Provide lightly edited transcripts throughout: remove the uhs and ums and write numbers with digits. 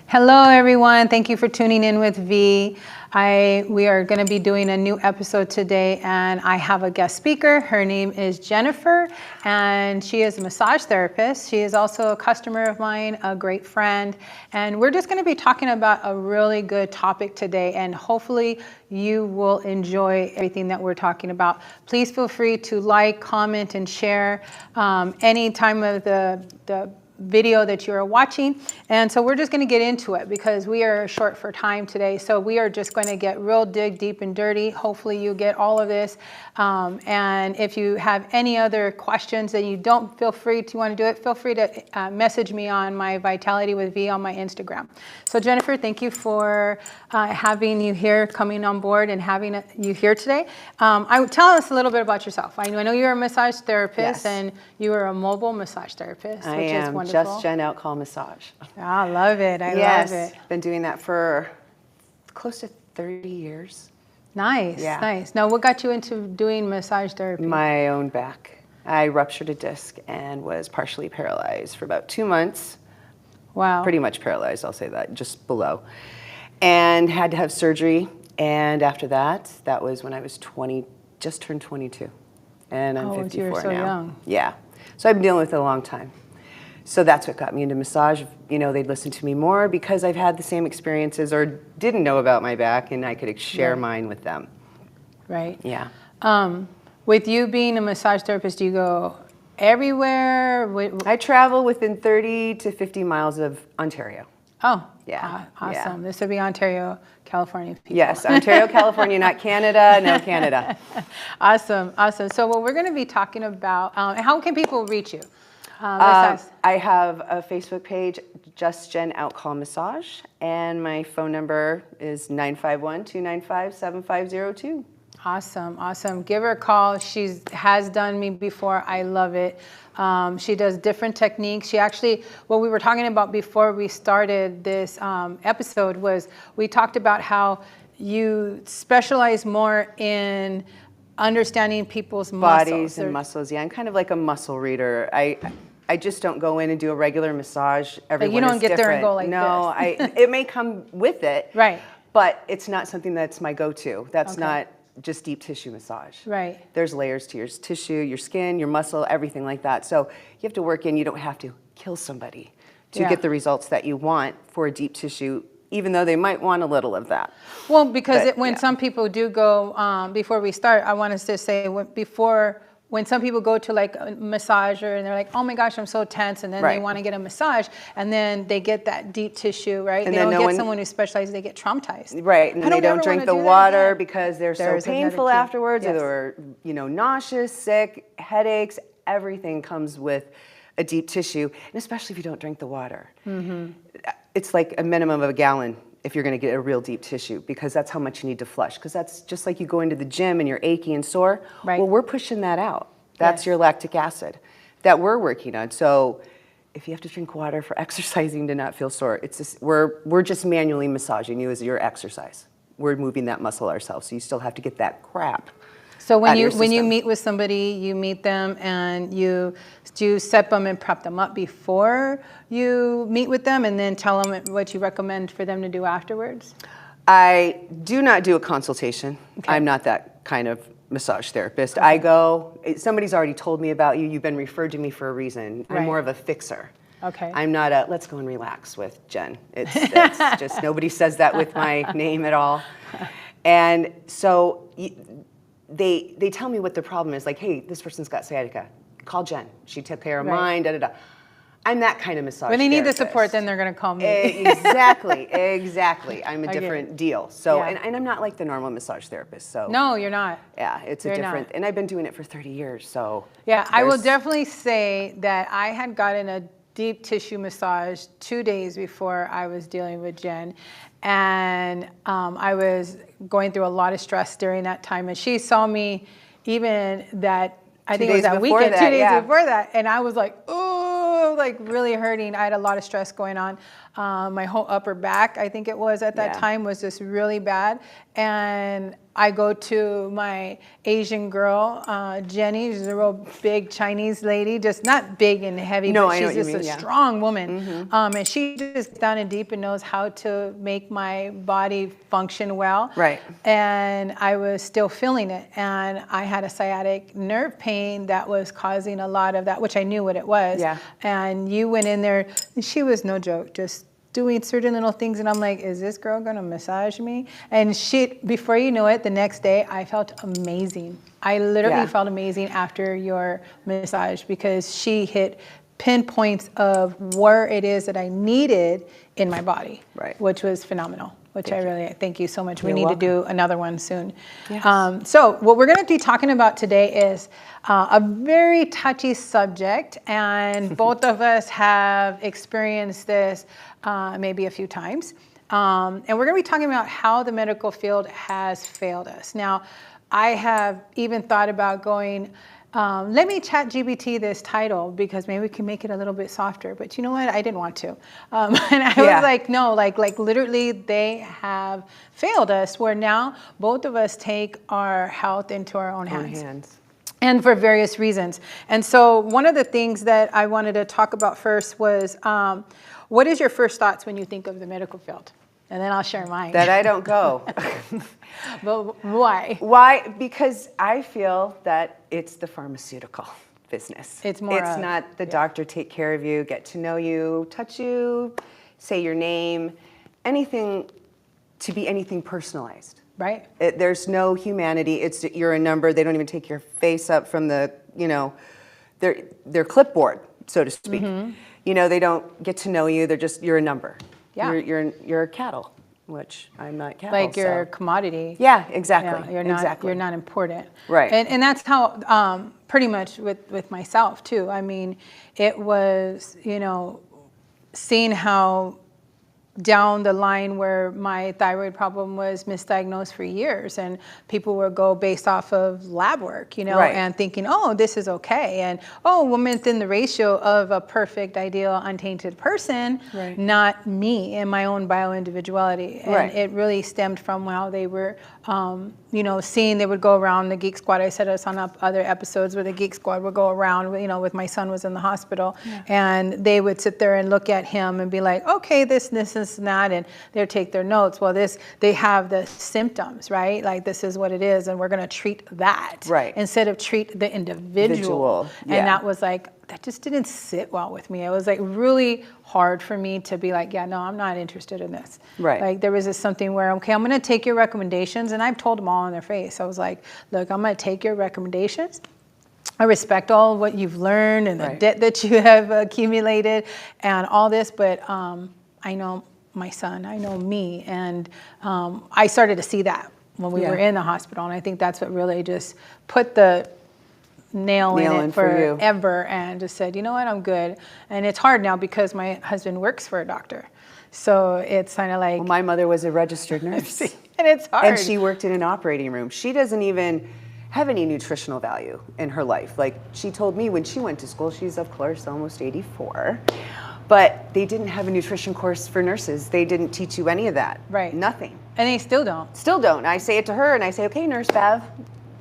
Hello, everyone. Thank you for tuning in with V. We are going to be doing a new episode today, and I have a guest speaker. Her name is Jennifer, and she is a massage therapist. She is also a customer of mine, a great friend, and we're just going to be talking about a really good topic today, and hopefully you will enjoy everything that we're talking about. Please feel free to like, comment, and share any time of the video that you're watching. And so we're just going to get into it because we are short for time today. So we are just going to get real deep and dirty. Hopefully you get all of this. And if you have any other questions that you don't feel free to want to do it, feel free to message me on my Vitality with V on my Instagram. So Jennifer, thank you for having you here, coming on board and having you here today. Tell us a little bit about yourself. I know you're a massage therapist. Yes. And you are a mobile massage therapist, which is wonderful. Just Jen Outcall Massage. I love it. I love it. Been doing that for close to 30 years. Nice, Yeah. nice. Now, what got you into doing massage therapy? My own back. I ruptured a disc and was partially paralyzed for about 2 months. Wow. Pretty much paralyzed, I'll say that, just below. And had to have surgery. And after that, that was when I was 20, just turned 22. And I'm 54 you were so now. young. Yeah. So I've been dealing with it a long time. So that's what got me into massage. You know, they'd listen to me more because I've had the same experiences or didn't know about my back, and I could share mine with them. Right. Yeah. With you being a massage therapist, do you go everywhere? I travel within 30 to 50 miles of Ontario. Oh, Yeah. Awesome. Yeah. This would be Ontario, California people. Yes, Ontario, California, not Canada. No, Canada. Awesome, awesome. So what we're going to be talking about, how can people reach you? I have a Facebook page, Just Jen Outcall Massage, and my phone number is 951-295-7502. Awesome, awesome. Give her a call. She has done me before. I love it. She does different techniques. She actually, what we were talking about before we started this episode was we talked about how you specialize more in understanding people's Bodies muscles. and muscles. Yeah, I'm kind of like a muscle reader. I just don't go in and do a regular massage. Everyone you don't is get there and different. go like no, this. it may come with it. Right. But it's not something that's my go-to. That's Okay. not just deep tissue massage. Right. There's layers to your tissue, your skin, your muscle, everything like that. So you have to work in. You don't have to kill somebody to Yeah. get the results that you want for a deep tissue, even though they might want a little of that. Well, because But, when yeah. some people do go, before we start, I want us to say when some people go to like a massager and they're like, oh my gosh, I'm so tense, and then they Right. want to get a massage, and then they get that deep tissue, right? And they then don't no get one- someone who specializes, they get traumatized. Right, and I they don't ever drink wanna the do that water again. because they're There's so another painful key. afterwards, Yes. or nauseous, sick, headaches. Everything comes with a deep tissue, and especially if you don't drink the water. Mm-hmm. It's like a minimum of a gallon if you're going to get a real deep tissue, because that's how much you need to flush. Because that's just like you go into the gym and you're achy and sore. Right. Well, we're pushing that out. That's Yes. your lactic acid that we're working on. So if you have to drink water for exercising to not feel sore, it's just, we're just manually massaging you as your exercise. We're moving that muscle ourselves, so you still have to get that crap. So when out of you your when you system. meet with somebody, you meet them and you set them and prep them up before you meet with them, and then tell them what you recommend for them to do afterwards? I do not do a consultation. Okay. I'm not that kind of massage therapist. I go, somebody's already told me about you, you've been referred to me for a reason. Right. I'm more of a fixer. Okay. I'm not a, let's go and relax with Jen. It's just, nobody says that with my name at all. And so they tell me what the problem is, like, hey, this person's got sciatica. Call Jen. She took care of Right. mine, da-da-da. I'm that kind of massage When they need the therapist. support, then they're going to call me. Exactly, exactly. I'm a get it. different deal. So, Yeah. and I'm not like the normal massage therapist. So No, you're not. yeah, it's You're a different, not. and I've been doing it for 30 years. So Yeah, I will there's- definitely say that I had gotten a deep tissue massage 2 days before I was dealing with Jen. And I was going through a lot of stress during that time. And she saw me even that, I think it was days that before weekend, that, 2 days yeah. before that. And I was like, oh, like really hurting. I had a lot of stress going on. My whole upper back, I think it was at that Yeah. time, was just really bad. And I go to my Asian girl, Jenny. She's a real big Chinese lady, just not big and heavy, No, but I know she's what you just mean, a yeah. strong woman. And she just gets down and deep and knows how to make my body function well. Right. And I was still feeling it. And I had a sciatic nerve pain that was causing a lot of that, which I knew what it was. Yeah. And you went in there, and she was no joke, just doing certain little things, and I'm like, is this girl gonna massage me? And she, before you know it, the next day I felt amazing. I literally felt amazing after your massage, because she hit pinpoints of where it is that I needed in my body, right, which was phenomenal. Which I really thank you so much. We You're need welcome. to do another one soon. Yes. So what we're going to be talking about today is a very touchy subject, and both of us have experienced this maybe a few times. And we're going to be talking about how the medical field has failed us. Now, I have even thought about going, let me chat GBT this title, because maybe we can make it a little bit softer. But you know what? I didn't want to. And I was like, no, like literally they have failed us, where now both of us take our health into our own hands. And for various reasons. And so one of the things that I wanted to talk about first was, what is your first thoughts when you think of the medical field? And then I'll share mine. That I don't go. But why? Why? Because I feel that it's the pharmaceutical business. It's more It's not the doctor take care of you, get to know you, touch you, say your name, anything to be anything personalized. Right. There's no humanity. You're a number. They don't even take your face up from the, their clipboard, so to speak. They don't get to know you. You're a number. Yeah. You're cattle, which I'm not cattle. Like you're a commodity. Yeah, exactly. Yeah, you're not important. Right. And that's how pretty much with myself too. I mean, it was, seeing how down the line where my thyroid problem was misdiagnosed for years, and people would go based off of lab work, and thinking, oh, this is okay. And, oh, we're within the ratio of a perfect, ideal, untainted person, not me and my own bio-individuality. And it really stemmed from how they were, seeing they would go around the Geek Squad. I said this on other episodes where the Geek Squad would go around, with my son was in the hospital, and they would sit there and look at him and be like, okay, this, and that, and they'd take their notes. Well, they have the symptoms, right? Like, this is what it is, and we're going to treat that instead of treat the individual. And that was like, that just didn't sit well with me. It was like really hard for me to be like, yeah, no, I'm not interested in this. Like, there was something where, okay, I'm going to take your recommendations, and I've told them all in their face. I was like, look, I'm going to take your recommendations. I respect all what you've learned and the debt that you have accumulated and all this, but I know my son, I know me, and I started to see that when we were in the hospital, and I think that's what really just put the nail in it forever, and just said, you know what, I'm good. And it's hard now because my husband works for a doctor, so it's kind of like... Well, my mother was a registered nurse. And it's hard. And she worked in an operating room. She doesn't even have any nutritional value in her life. Like, she told me when she went to school, she's of course almost 84, but they didn't have a nutrition course for nurses. They didn't teach you any of that. Nothing. And they still don't. Still don't. I say it to her, and I say, okay, Nurse Bev,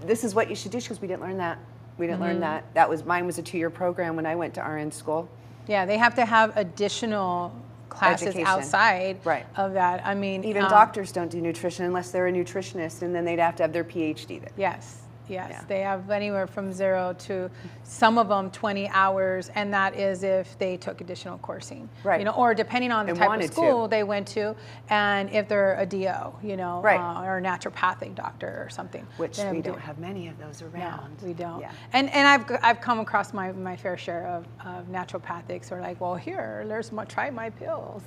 this is what you should do. She goes, we didn't learn that. We didn't learn that. Mine was a 2-year program when I went to RN school. Yeah, they have to have additional classes outside of that. I mean, even doctors don't do nutrition unless they're a nutritionist, and then they'd have to have their PhD there. Yes. They have anywhere from 0 to some of them 20 hours, and that is if they took additional coursing, or depending on the type of school they went to, and if they're a DO, or a naturopathic doctor or something. Which we don't have many of those around. No, we don't. Yeah. And I've come across my fair share of naturopathics who are like, well, here, try my pills.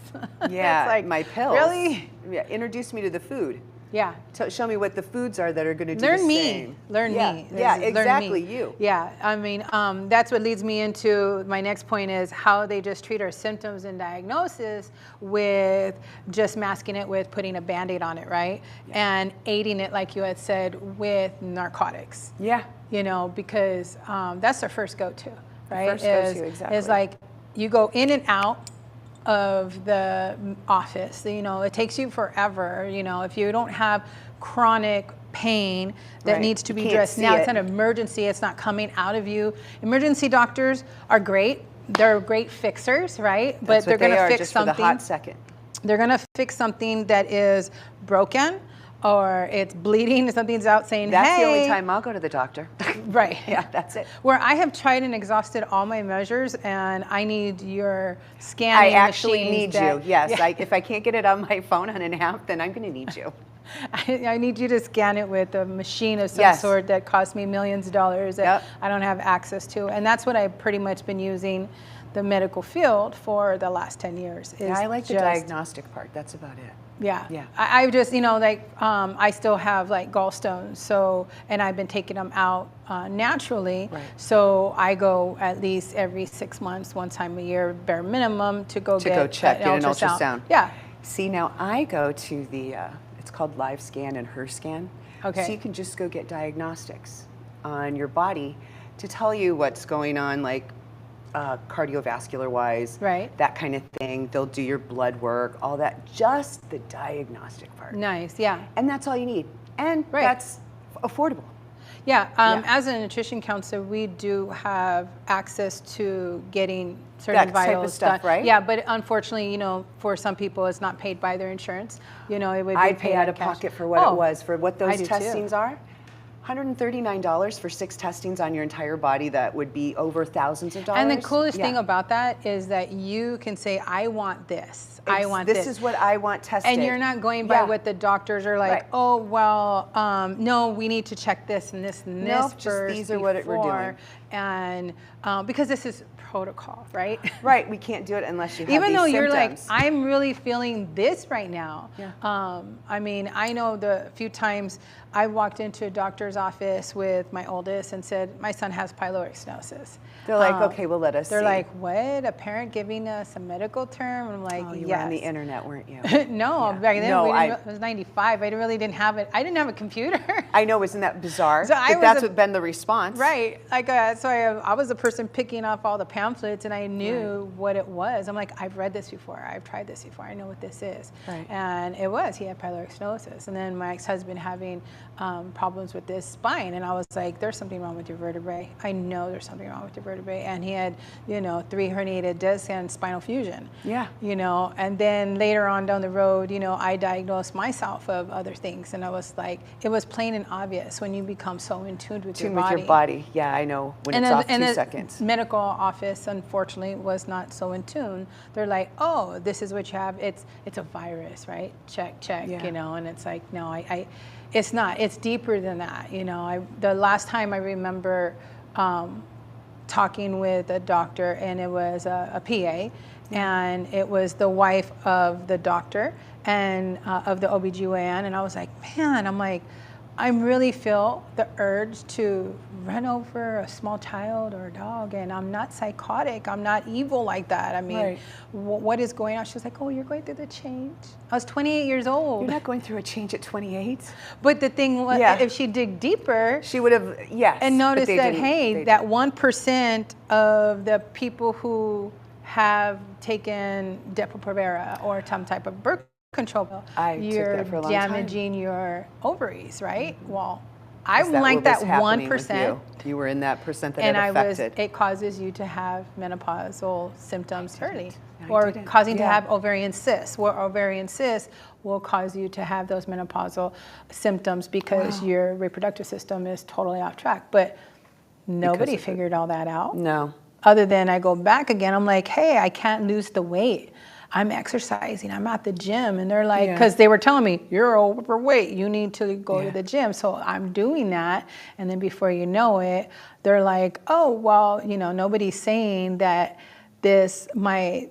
Yeah, it's like, my pills. Really? Yeah, introduce me to the food. Yeah. Show me what the foods are that are going to do the same. Learn me. Yeah, exactly, me. you. Yeah, I mean, that's what leads me into my next point is how they just treat our symptoms and diagnosis with just masking it with putting a Band-Aid on it, right? Yeah. And aiding it, like you had said, with narcotics. Yeah. Because that's their first go-to, right? First go-to, exactly. Is like you go in and out of the office. You know, it takes you forever. You know, if you don't have chronic pain that Right. needs to You be can't addressed see now, it. it's an emergency. It's not coming out of you. Emergency doctors are great. They're great fixers, right? But That's they're what they going to are, fix just for the something. hot second. They're going to fix something that is broken, or it's bleeding, something's out saying, That's hey. the only time I'll go to the doctor. Right. Yeah, that's it. Where I have tried and exhausted all my measures, and I need your I scanning actually machines need that- you. Yes. Yeah. If I can't get it on my phone on an app, then I'm going to need you. I need you to scan it with a machine of some Yes. sort that costs me millions of dollars that Yep. I don't have access to. And that's what I've pretty much been using the medical field for the last 10 years. Is Yeah, I like the just- diagnostic part. That's about it. Yeah. Yeah. I just, you know, like, I still have like gallstones. So, and I've been taking them out naturally. Right. So I go at least every 6 months, one time a year, bare minimum, to go check, get an ultrasound. Yeah. See, now I go to the, it's called Live Scan and Her Scan. Okay. So you can just go get diagnostics on your body to tell you what's going on, like cardiovascular wise, Right. that kind of thing. They'll do your blood work, all that, just the diagnostic part. Nice. Yeah. And that's all you need. And Right. that's affordable. Yeah, Yeah. as a nutrition counselor, we do have access to getting certain That type of vitals stuff, done. right? Yeah, but unfortunately, you know, for some people, it's not paid by their insurance. You know, it would be I'd paid pay out of cash. pocket for what Oh, it was, for what I those do too. testings are. $139 for 6 testings on your entire body. That would be over thousands of dollars. And the coolest thing Yeah. about that is that you can say, I want this. I want this this. is what I want tested. And you're not going by Yeah. what the doctors are like, Right. oh, well, no, we need to check this and this and this Nope, just first these are what we're before. doing. And because this is protocol, right? Right, we can't do it unless you have Even these though you're like, symptoms. I'm really feeling this right now. Yeah. I mean, I know the few times I walked into a doctor's office with my oldest and said, my son has pyloric stenosis. They're like, okay, well, let us They're see. like, what? A parent giving us a medical term? I'm like, Oh, you yes. were on the internet, weren't you? No, Yeah. back then No, it was 95. I really didn't have it. I didn't have a computer. I know, isn't that bizarre? So I But was that's a- what been the response. Right. Like, so I was the person picking off all the pamphlets, and I knew what it was. I'm like, I've read this before. I've tried this before. I know what this is. Right. And it was. He had pyloric stenosis. And then my ex-husband having problems with his spine. And I was like, there's something wrong with your vertebrae. I know there's something wrong with your vertebrae. And he had, 3 herniated discs and spinal fusion. Yeah. And then later on down the road, I diagnosed myself of other things. And I was like, it was plain and obvious when you become so in tune with your body. With your body. Yeah, I know. When it's off 2 seconds. The medical office, unfortunately, was not so in tune. They're like, oh, this is what you have. It's a virus, right? Check, Yeah. And it's like, no, it's not. It's deeper than that. The last time I remember talking with a doctor, and it was a PA, and it was the wife of the doctor and of the OBGYN, and I was like, man, I really feel the urge to run over a small child or a dog, and I'm not psychotic. I'm not evil like that. I mean, Right. what is going on? She was like, oh, you're going through the change. I was 28 years old. You're not going through a change at 28. But the thing was, Yeah. if she dig deeper She would have, yes. and but noticed they that, didn't- hey, they that didn't. 1% of the people who have taken Depo-Provera or some type of birth control pill, I took you're that for a long time. damaging your ovaries, right? Well, I Is that like what that was happening with 1%. You were in that percent that And it affected. it causes you to have menopausal symptoms early, I or didn't. causing to Yeah. have ovarian cysts, where ovarian cysts will cause you to have those menopausal symptoms because your reproductive system is totally off track. But nobody of it. figured all that out. No. Other than I go back again, I'm like, hey, I can't lose the weight. I'm exercising, I'm at the gym. And they're like, Yeah. because they were telling me, you're overweight, you need to go Yeah. to the gym. So I'm doing that. And then before you know it, they're like, oh, well, nobody's saying that my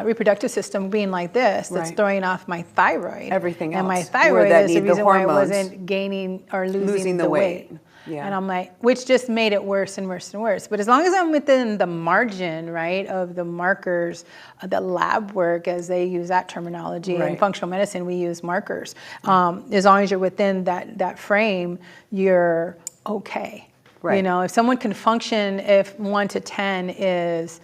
reproductive system being like this, that's Right. throwing off my thyroid. Everything And my else, where thyroid that is the need the reason why I hormones. wasn't gaining or losing the the weight. weight. Yeah. And I'm like, which just made it worse and worse and worse. But as long as I'm within the margin, right, of the markers, the lab work, as they use that terminology, in Right. functional medicine, we use markers. As long as you're within that frame, you're okay. Right. If someone can function, if 1 to 10 is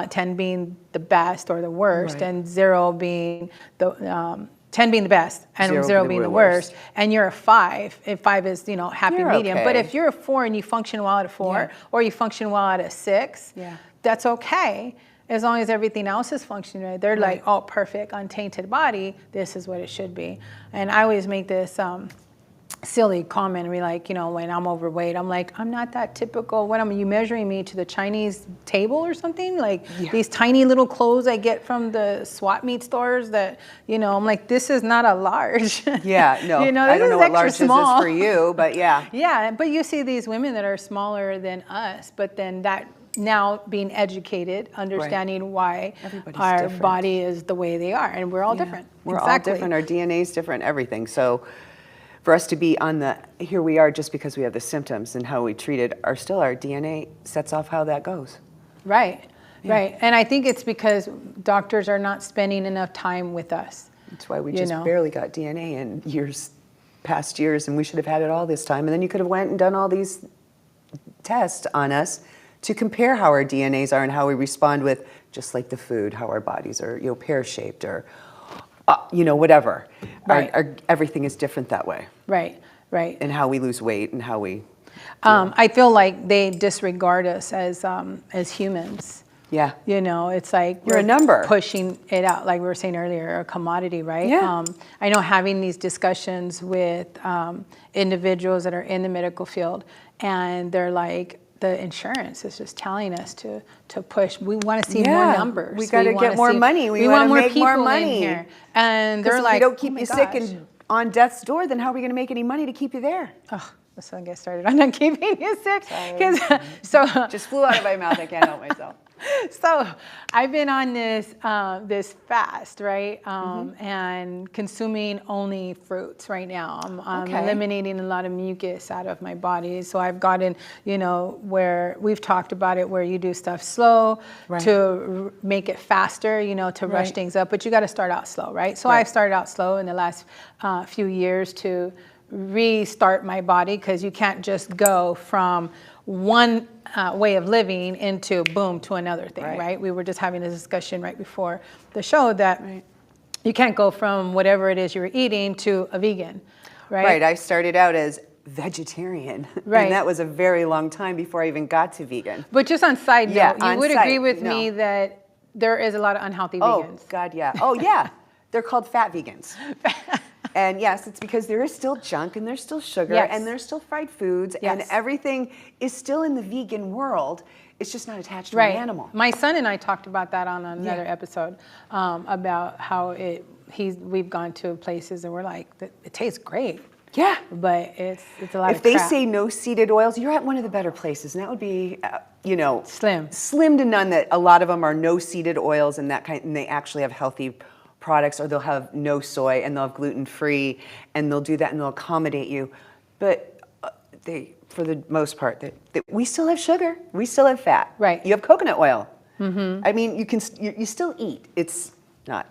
10 being the best or the worst, Right. and 0 being the 10 being the best and 0, Zero being the worst, and you're a 5. If 5 is, happy You're medium. But okay. if you're a 4 and you function well at a 4, Yeah. or you function well at a 6, Yeah. that's okay. As long as everything else is functioning right. They're like, oh, perfect, untainted body, this is what it should be. And I always make this silly comment and be like, when I'm overweight, I'm like, I'm not that typical. What are you measuring me to the Chinese table or something? Like these tiny little clothes I get from the swap meet stores that, I'm like, this is not a large. Yeah, no, this I don't is know what extra large small. is for you, but yeah. Yeah, but you see these women that are smaller than us, but then that now being educated, understanding why Everybody's our different. body is the way they are, and we're all different. We're all different. Our DNA is different, everything. So for us to be here we are just because we have the symptoms, and how we treat it our DNA sets off how that goes. Right, right. And I think it's because doctors are not spending enough time with us. That's why we just barely got DNA in past years, and we should have had it all this time. And then you could have went and done all these tests on us to compare how our DNAs are and how we respond with, just like the food, how our bodies are, pear-shaped or, whatever. Right. Everything is different that way. Right, right. And how we lose weight and how we... I feel like they disregard us as humans. Yeah. It's like you're a number. Pushing it out, like we were saying earlier, a commodity, right? Yeah. I know having these discussions with individuals that are in the medical field, and they're like, the insurance is just telling us to push. We want to see more numbers. We got to get more money. We want to more make people more money. in here. And they're if like, we don't keep oh my you gosh. sick and on death's door, then how are we going to make any money to keep you there? Oh, let's not get started on not keeping you sick. So just flew out of my mouth. I can't help myself. So I've been on this fast, right? And consuming only fruits right now. I'm eliminating a lot of mucus out of my body. So I've gotten, where we've talked about it, where you do stuff slow to make it faster, to rush things up. But you got to start out slow, right? So I've started out slow in the last few years to restart my body, because you can't just go from one way of living into boom to another thing, right? We were just having a discussion right before the show that you can't go from whatever it is you were eating to a vegan, right? Right. I started out as vegetarian, and that was a very long time before I even got to vegan. But just on side note, you would agree with me that there is a lot of unhealthy vegans. Oh God, yeah. Oh yeah, they're called fat vegans. And yes, it's because there is still junk, and there's still sugar, and there's still fried foods, and everything is still in the vegan world. It's just not attached to an animal. My son and I talked about that on another episode, about how we've gone to places and we're like, it tastes great. Yeah. But it's a lot of crap. If they say no seeded oils, you're at one of the better places, and that would be, slim to none. That a lot of them are no seeded oils and that kind, and they actually have healthy products, or they'll have no soy, and they'll have gluten-free, and they'll do that, and they'll accommodate you. But for the most part, we still have sugar, we still have fat. Right. You have coconut oil. Mm-hmm. I mean, you still eat. It's not.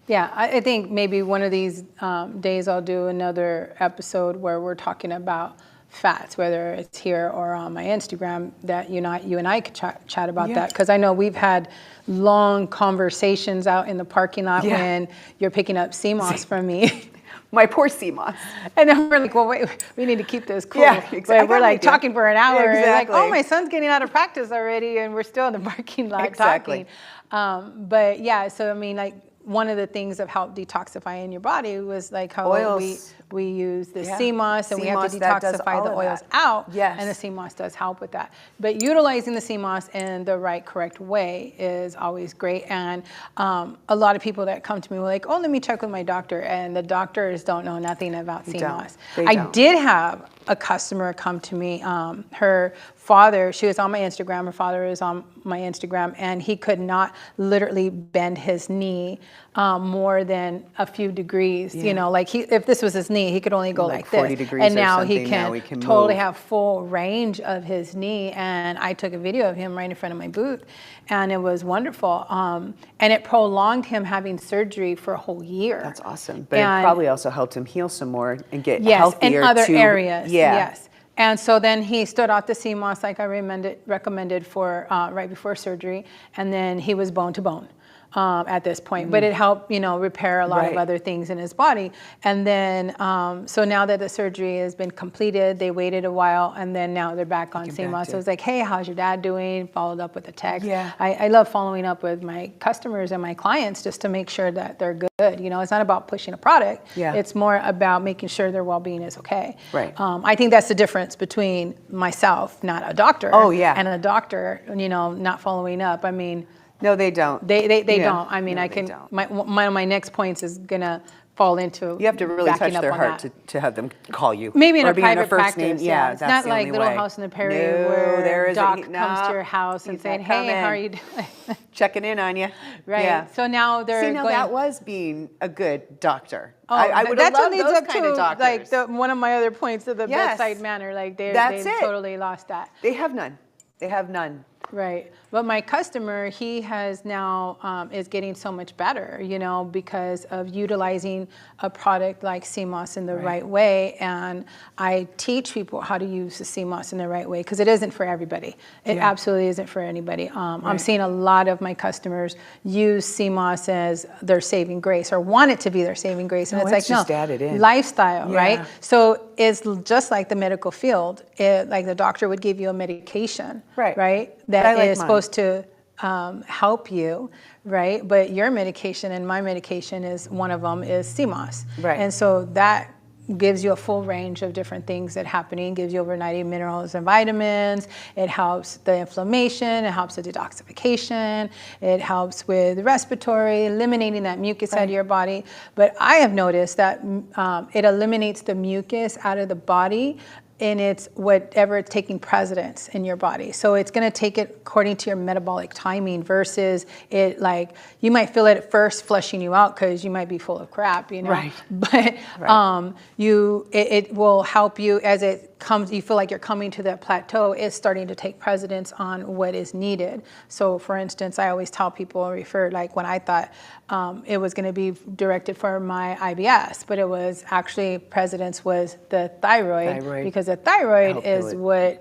Yeah, I think maybe one of these days I'll do another episode where we're talking about fats, whether it's here or on my Instagram, that you and I could chat about that, because I know we've had long conversations out in the parking lot when you're picking up sea moss from me. My poor sea moss. And then we're like, well, wait, we need to keep this cool. Yeah, exactly. But we're like talking for an hour. Yeah, exactly. Like, oh, my son's getting out of practice already, and we're still in the parking lot talking. But yeah, so I mean, like, one of the things of help detoxifying your body was like how we use the sea moss, and we have to detoxify the oils out. Yes. And the sea moss does help with that. But utilizing the sea moss in the correct way is always great. And a lot of people that come to me were like, oh, let me check with my doctor. And the doctors don't know nothing about sea moss. I did have a customer come to me. Her father, she was on my Instagram, her father is on my Instagram, and he could not literally bend his knee more than a few degrees. Like if this was his knee, he could only go like 40 this. Degrees and now he can totally have full range of his knee. And I took a video of him right in front of my booth, and it was wonderful. And it prolonged him having surgery for a whole year. That's awesome. But it probably also helped him heal some more and get healthier in other areas. Yeah. Yes. And so then he stood out the CMOS like I recommended for right before surgery, and then he was bone to bone at this point. But it helped, repair a lot of other things in his body. And then, so now that the surgery has been completed, they waited a while, and then now they're back on CMOS. So it was like, hey, how's your dad doing? Followed up with a text. Yeah. I love following up with my customers and my clients just to make sure that they're good. It's not about pushing a product. Yeah. It's more about making sure their well-being is okay. Right. I think that's the difference between myself, not a doctor, and a doctor, not following up. I mean, no, they don't. They don't. I mean, no, one of my next points is gonna fall into. You have to really touch their heart to have them call you. Maybe in or a private first practice. Name. Yeah, it's that's not the like only Little way. House on the Prairie where Doc comes to your house and saying, "Hey, how are you doing?" Checking in on you. Right. Yeah. So now they're See, now going. that was being a good doctor. Oh, I would have loved those kind of doctors. Like one of my other points of the bedside manner. Like they totally lost that. They have none. They have none. Right. But my customer, he has now, is getting so much better, because of utilizing a product like CMOS in the right way. And I teach people how to use the CMOS in the right way, because it isn't for everybody. It absolutely isn't for anybody. I'm seeing a lot of my customers use CMOS as their saving grace, or want it to be their saving grace. And it's just added in. Lifestyle, right? So it's just like the medical field. Like the doctor would give you a medication, right? That is supposed to help you, right? But your medication and my medication is one of them is CMOS. Right. And so that gives you a full range of different things that happening, gives you over 90 minerals and vitamins. It helps the inflammation, it helps the detoxification, it helps with respiratory, eliminating that mucus out of your body. But I have noticed that it eliminates the mucus out of the body, and it's whatever it's taking precedence in your body. So it's gonna take it according to your metabolic timing versus it like, you might feel it at first flushing you out because you might be full of crap, Right. But it will help you as it comes, you feel like you're coming to that plateau, it's starting to take precedence on what is needed. So for instance, I always tell people, refer like when I thought it was gonna be directed for my IBS, but it was actually precedence was the thyroid. Because the thyroid is what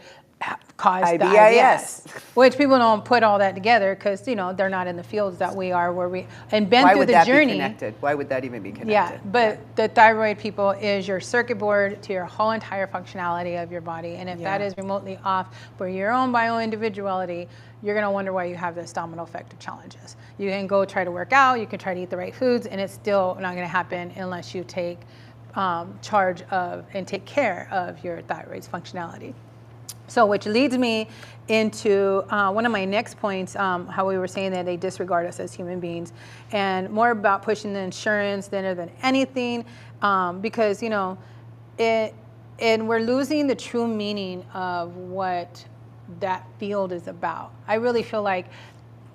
caused the IBS, which people don't put all that together because they're not in the fields that we are, where we and been through the journey. Be connected? Why would that even be connected? Yeah, but the thyroid, people, is your circuit board to your whole entire functionality of your body, and if that is remotely off for your own bio-individuality, you're gonna wonder why you have this domino effect of challenges. You can go try to work out, you can try to eat the right foods, and it's still not gonna happen unless you take charge of and take care of your thyroid's functionality. So which leads me into one of my next points, how we were saying that they disregard us as human beings, and more about pushing the insurance than anything, because and we're losing the true meaning of what that field is about. I really feel like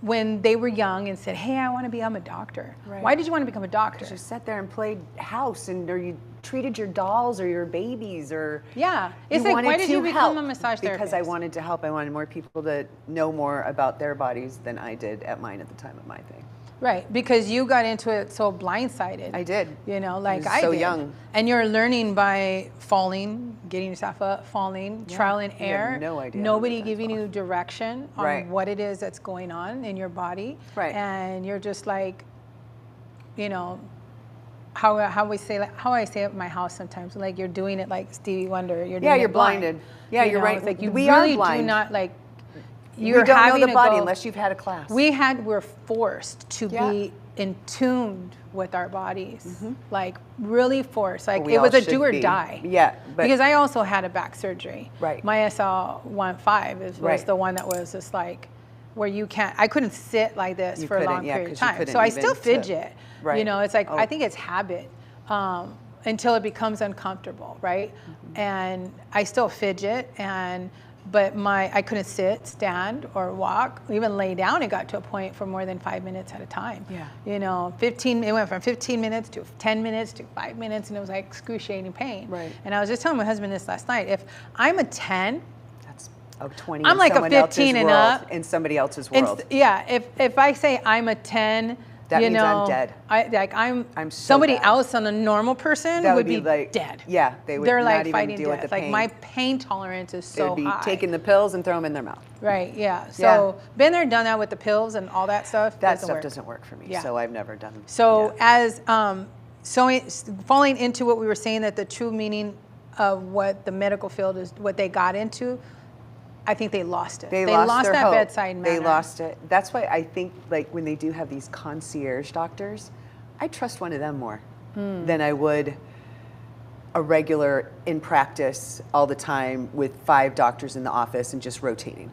when they were young and said, "Hey, I want to become a doctor." Right. Why did you want to become a doctor? Because you sat there and played house, or you treated your dolls or your babies, or it's like, why did you become a massage therapist? Because I wanted to help. I wanted more people to know more about their bodies than I did at mine at the time of my thing. Right, because you got into it so blindsided. I did. Like I did. So young. And you're learning by falling, getting yourself up, falling, trial and error. You have no idea. Nobody giving you direction on what it is that's going on in your body. Right. And you're just like, how I say it at my house sometimes, like you're doing it like Stevie Wonder. You're doing you're it blind. blinded. Yeah, you're right. It's like you we really are blind. do not like. You don't know the body unless you've had a class. We're forced to be in tuned with our bodies, like really forced. Like it was a do or die. Yeah, because I also had a back surgery. Right. My SL15 was the one that was just like where I couldn't sit like this for a long period of time. So I still fidget. Right. It's like I think it's habit. Until it becomes uncomfortable, right? And I still fidget but I couldn't sit, stand, or walk, even lay down. It got to a point for more than 5 minutes at a time. Yeah. 15. It went from 15 minutes to 10 minutes to 5 minutes, and it was like excruciating pain. Right. And I was just telling my husband this last night. If I'm a 10, that's a 20. I'm like a 15 and up in somebody else's world. If I say I'm a 10. That you means know, I'm dead. I'm I'm so somebody bad. else on a normal person That would be like dead. Yeah, they would They're not like even fighting deal with death. the Like pain. my pain tolerance is They so would be high. taking the pills and throw them in their mouth. Right. Yeah. So been there, done that with the pills and all that stuff. That doesn't stuff work. doesn't work for me, Yeah. so I've never done them. So falling into what we were saying, that the true meaning of what the medical field is, what they got into, I think they lost it. They lost their that hope. bedside manner. They lost it. That's why I think, like, when they do have these concierge doctors, I trust one of them more than I would a regular in practice all the time with 5 doctors in the office and just rotating.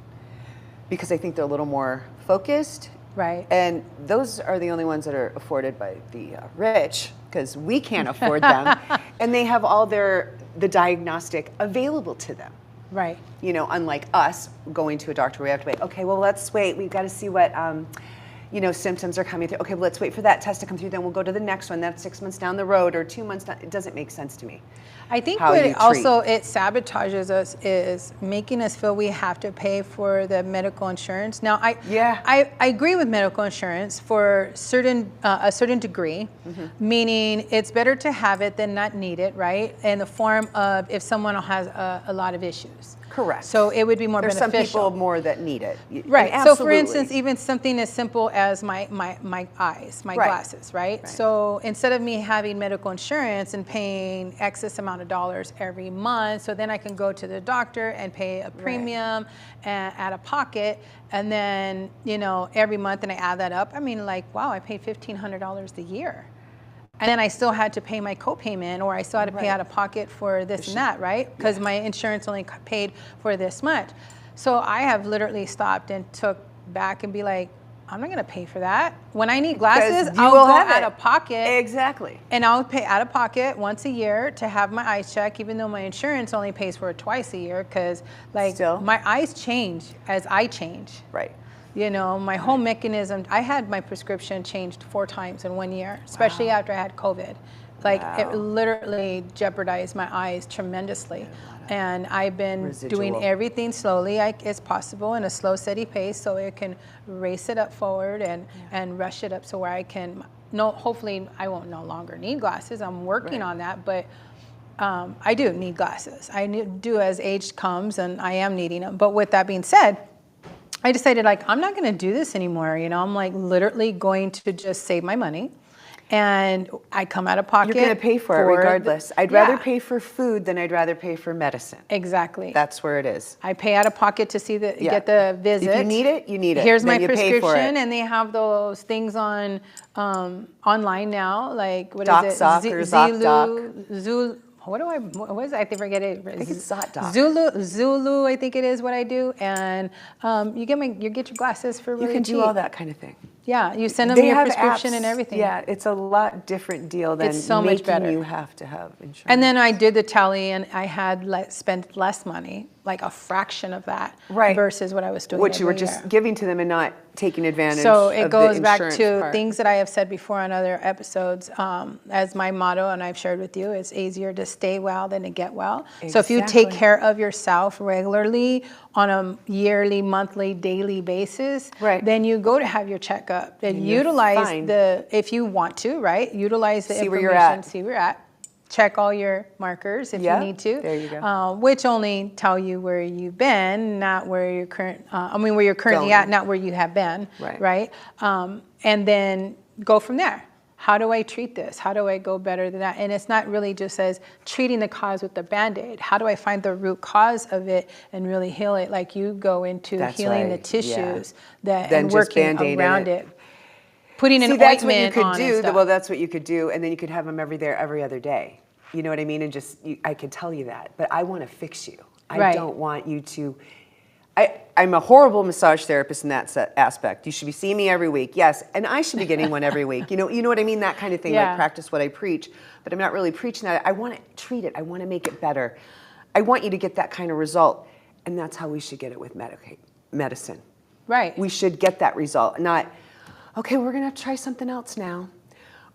Because I think they're a little more focused. Right. And those are the only ones that are afforded by the rich, because we can't afford them. And they have all the diagnostic available to them. Right. You know, unlike us going to a doctor, we have to wait. Okay, well, let's wait. We've got to see what, symptoms are coming through. Okay, well, let's wait for that test to come through. Then we'll go to the next one. That's 6 months down the road or 2 months down. It doesn't make sense to me. I think how what you it also it sabotages us is making us feel we have to pay for the medical insurance. Now, I agree with medical insurance for a certain degree, meaning it's better to have it than not need it, right? In the form of if someone has a lot of issues. Correct. So it would be more beneficial. There's some people more that need it. Right. Absolutely. So for instance, even something as simple as my eyes, my glasses, right? So instead of me having medical insurance and paying excess amount of dollars every month, so then I can go to the doctor and pay a premium and out of pocket, and then, every month, and I add that up, I mean, like, wow, I paid $1,500 a year. And then I still had to pay my copayment, or I still had to pay out of pocket for this and that, right? Because my insurance only paid for this much. So I have literally stopped and took back and be like, I'm not going to pay for that. When I need glasses, I'll go out of pocket. Exactly. And I'll pay out of pocket once a year to have my eyes checked, even though my insurance only pays for it twice a year, because my eyes change as I change. Right. My whole mechanism, I had my prescription changed 4 times in 1 year, especially after I had COVID. It literally jeopardized my eyes tremendously. And I've been doing everything slowly as possible in a slow, steady pace, so it can race it up forward and rush it up so where I can, hopefully I won't no longer need glasses. I'm working on that, but I do need glasses. I do as age comes, and I am needing them. But with that being said, I decided, I'm not going to do this anymore. I'm literally going to just save my money, and I come out of pocket. You're going to pay for it regardless. I'd rather pay for food than I'd rather pay for medicine. Exactly. That's where it is. I pay out of pocket to get the visit. If you need it, you need it. Here's then my prescription, and they have those things on online now, like what is it? DocSoc or ZocDoc. Zulu. What is it? I forget it. I think it's ZocDoc. Zulu, I think it is what I do. And you get your glasses for really cheap. You can do all that kind of thing. Yeah, you send them your prescription and everything. Yeah, it's a lot different deal than making you have to have insurance. And then I did the tally, and I had spent less money, like a fraction of that, versus what I was doing. Which you were just giving to them and not taking advantage of the So insurance it goes back to part. things that I have said before on other episodes. As my motto, and I've shared with you, it's easier to stay well than to get well. Exactly. So if you take care of yourself regularly on a yearly, monthly, daily basis, then you go to have your checkup and utilize if you want to, utilize the information, where you're at. see where you're at. Check all your markers if you need to. There you go. Which only tell you where you've been, not where you're where you're currently at, not where you have been. Right. And then go from there. How do I treat this? How do I go better than that? And it's not really just as treating the cause with the Band-Aid. How do I find the root cause of it and really heal it? Like you go into healing the tissues and working around it. Putting an that's what you ointment could on do. and stuff. Well, that's what you could do, and then you could have them every other day. You know what I mean? And I could tell you that, but I want to fix you. I don't want you to. I'm a horrible massage therapist in that aspect. You should be seeing me every week, yes, and I should be getting one every week. You know what I mean? That kind of thing. Like practice what I preach, but I'm not really preaching that. I want to treat it. I want to make it better. I want you to get that kind of result, and that's how we should get it with medicine. Right. We should get that result, not. Okay, we're going to have to try something else now.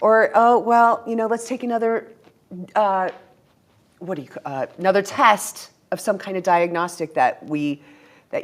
Or, let's take another, another test of some kind of diagnostic that you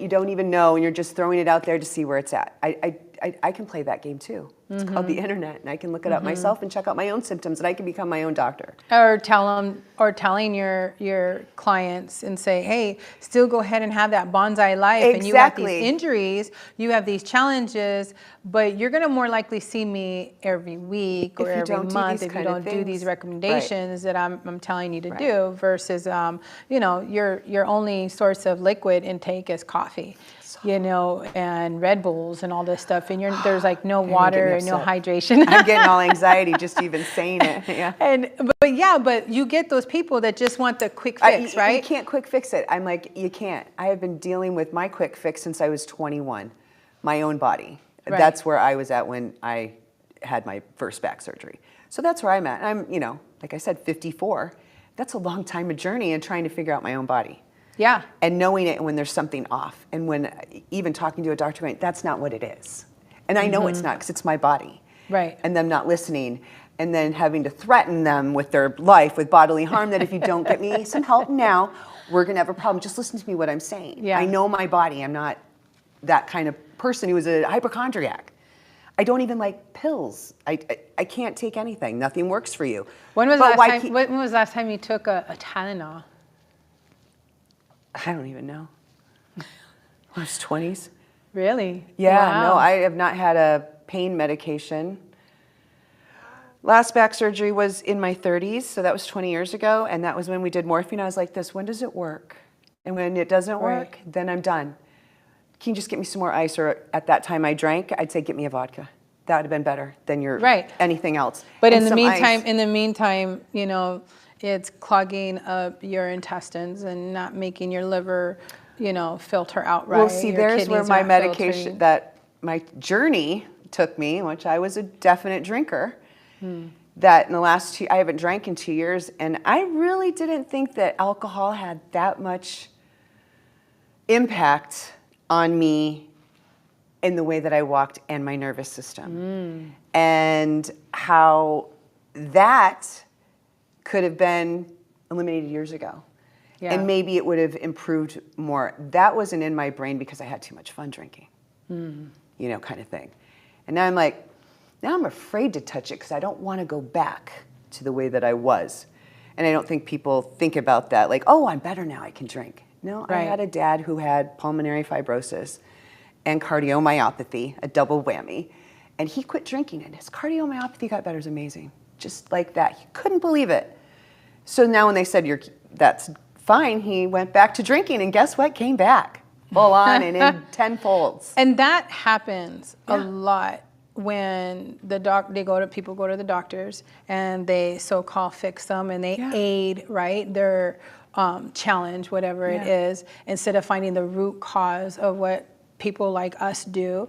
don't even know, and you're just throwing it out there to see where it's at. I I can play that game too. It's called the internet, and I can look it up myself and check out my own symptoms, and I can become my own doctor. Or telling your clients and say, hey, still go ahead and have that bonsai life. Exactly. And you have these injuries, you have these challenges, but you're going to more likely see me every week or every month if you don't do these recommendations that I'm telling you to do, versus your only source of liquid intake is coffee. And Red Bulls and all this stuff, and there's like no water and no hydration. I'm getting all anxiety just even saying it. Yeah. But you get those people that just want the quick fix, right? You can't quick fix it. I'm like, you can't. I have been dealing with my quick fix since I was 21, my own body. Right. That's where I was at when I had my first back surgery. So that's where I'm at. I'm, like I said, 54. That's a long time of journey and trying to figure out my own body. Yeah. And knowing it when there's something off. And when even talking to a doctor going, that's not what it is. And I know it's not, because it's my body. Right. And them not listening. And then having to threaten them with their life with bodily harm, that if you don't get me some help now, we're going to have a problem. Just listen to me what I'm saying. Yeah. I know my body. I'm not that kind of person who is a hypochondriac. I don't even like pills. I can't take anything. Nothing works for you. When was the last time you took a Tylenol? I don't even know. I was 20s. Really? Yeah, wow. No, I have not had a pain medication. Last back surgery was in my 30s, so that was 20 years ago, and that was when we did morphine. I was like this, when does it work? And when it doesn't work, then I'm done. Can you just get me some more ice? Or at that time I drank, I'd say get me a vodka. That would have been better than anything else. But in the meantime, it's clogging up your intestines and not making your liver, filter out right. Well, see, there's where my medication, that my journey took me, which I was a definite drinker. That in the last I haven't drank in 2 years, and I really didn't think that alcohol had that much impact on me in the way that I walked and my nervous system. And how that could have been eliminated years ago. Yeah. And maybe it would have improved more. That wasn't in my brain because I had too much fun drinking, kind of thing. And now I'm afraid to touch it because I don't want to go back to the way that I was. And I don't think people think about that, like, oh, I'm better now, I can drink. No, I had a dad who had pulmonary fibrosis and cardiomyopathy, a double whammy. And he quit drinking, and his cardiomyopathy got better. It was amazing. Just like that. He couldn't believe it. So now when they said, that's fine, he went back to drinking, and guess what? Came back. Full on and in tenfolds. And that happens a lot when people go to the doctors and they so-called fix them and they aid, right, their challenge, whatever it is, instead of finding the root cause of what people like us do